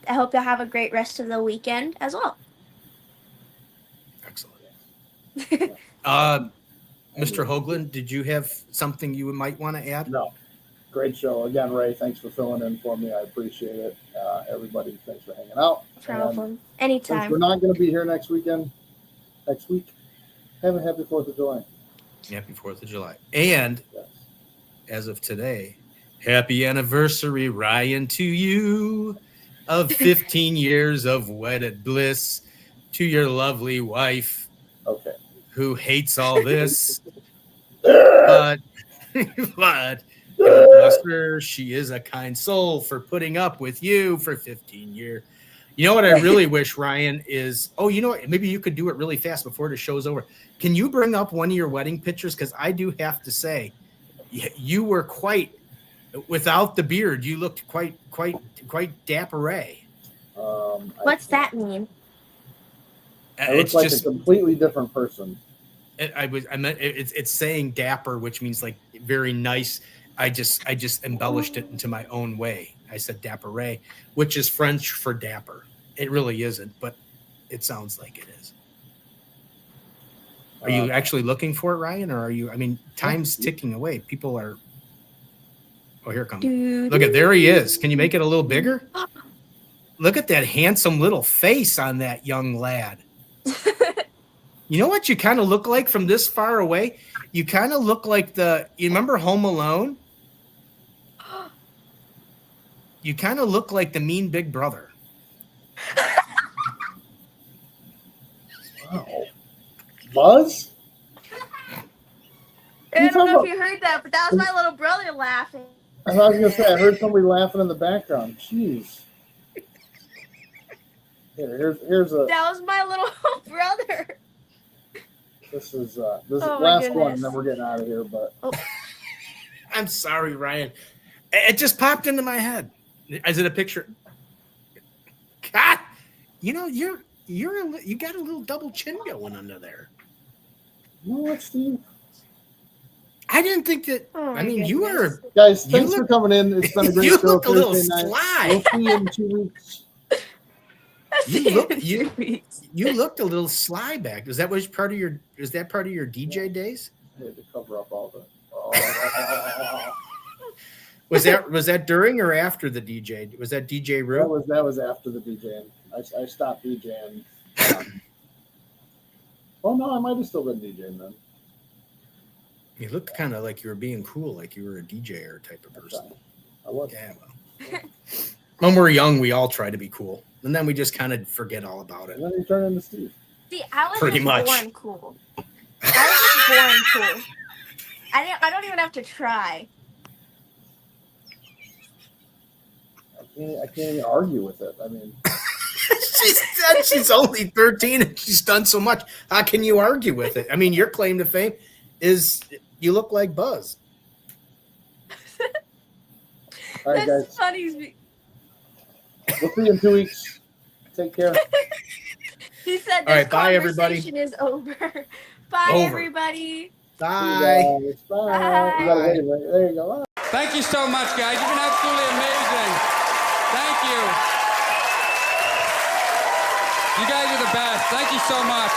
[SPEAKER 4] I hope y'all have a great rest of the weekend as well.
[SPEAKER 1] Excellent. Mr. Hoagland, did you have something you might want to add?
[SPEAKER 5] No. Great show. Again, Ray, thanks for filling in for me. I appreciate it. Everybody, thanks for hanging out.
[SPEAKER 4] No problem.
[SPEAKER 5] Since
[SPEAKER 4] Anytime.
[SPEAKER 5] we're not going to be here next week, have a happy 4th of July.
[SPEAKER 1] Happy 4th of July. And
[SPEAKER 5] Yes.
[SPEAKER 1] as of today, happy anniversary, Ryan, to you of 15 years of wedded bliss, to your lovely wife
[SPEAKER 5] Okay.
[SPEAKER 1] who hates all this. but God bless her. She is a kind soul for putting up with you for 15 years. You know what I really wish, Ryan, is, you know what? Maybe you could do it really fast before the show's over. Can you bring up one of your wedding pictures? Because I do have to say, you were without the beard, you looked quite dapper.
[SPEAKER 4] What's that mean?
[SPEAKER 5] I look like a completely different person.
[SPEAKER 1] I meant it's saying dapper, which means like very nice. I just embellished it into my own way. I said dapper Ray, which is French for dapper. It really isn't, but it sounds like it is. Are you actually looking for it, Ryan, or are you? I mean, time's ticking away. People are. Oh, here it comes. Look at there he is. Can you make it a little bigger? Look at that handsome little face on that young lad. You know what you kind of look like from this far away? You kind of look like you remember Home Alone? You kind of look like the mean big brother.
[SPEAKER 5] Wow. Buzz?
[SPEAKER 4] I don't know if you heard that, but that was my little brother laughing.
[SPEAKER 5] I was going to say, I heard somebody laughing in the background. Jeez. Here's a.
[SPEAKER 4] That was my little brother.
[SPEAKER 5] This is last one, and then we're getting out of here. But
[SPEAKER 1] I'm sorry, Ryan. It just popped into my head. Is it a picture? God, you got a little double chin going under there.
[SPEAKER 5] You know what, Steve?
[SPEAKER 1] I didn't think that. I mean, you are
[SPEAKER 5] guys. Thanks for coming in. It's been a great
[SPEAKER 1] you
[SPEAKER 5] show.
[SPEAKER 1] look a little
[SPEAKER 5] Thursday night.
[SPEAKER 1] sly.
[SPEAKER 5] We'll see you in 2 weeks.
[SPEAKER 1] You looked a little sly back. Is that part of your DJ days?
[SPEAKER 5] I had to cover up all the.
[SPEAKER 1] Was that during or after the DJ? Was that DJ Rue?
[SPEAKER 5] That was after the DJing. I stopped DJing. Well, no, I might have still been DJing then.
[SPEAKER 1] You looked kind of like you were being cool, like you were a DJ or type of person.
[SPEAKER 5] I was.
[SPEAKER 1] Yeah, well. When we're young, we all try to be cool, and then we just kind of forget all about it.
[SPEAKER 5] And then you turn into Steve.
[SPEAKER 4] See, I was
[SPEAKER 1] Pretty
[SPEAKER 4] just
[SPEAKER 1] much.
[SPEAKER 4] born cool. I was just born cool. I don't even have to try.
[SPEAKER 5] I can't even argue with it. I mean,
[SPEAKER 1] she's only 13 and she's done so much. How can you argue with it? I mean, your claim to fame is you look like Buzz.
[SPEAKER 5] all right,
[SPEAKER 4] That's
[SPEAKER 5] guys.
[SPEAKER 4] funny.
[SPEAKER 5] We'll see you in 2 weeks. Take care.
[SPEAKER 4] He said this
[SPEAKER 1] All right, bye, everybody.
[SPEAKER 4] conversation is over. Bye,
[SPEAKER 1] Over.
[SPEAKER 4] everybody.
[SPEAKER 1] Bye.
[SPEAKER 5] Bye.
[SPEAKER 4] Bye.
[SPEAKER 5] You gotta wait a minute. There you go. Bye.
[SPEAKER 2] Thank you so much, guys. You've been absolutely amazing. Thank you. You guys are the best. Thank you so much.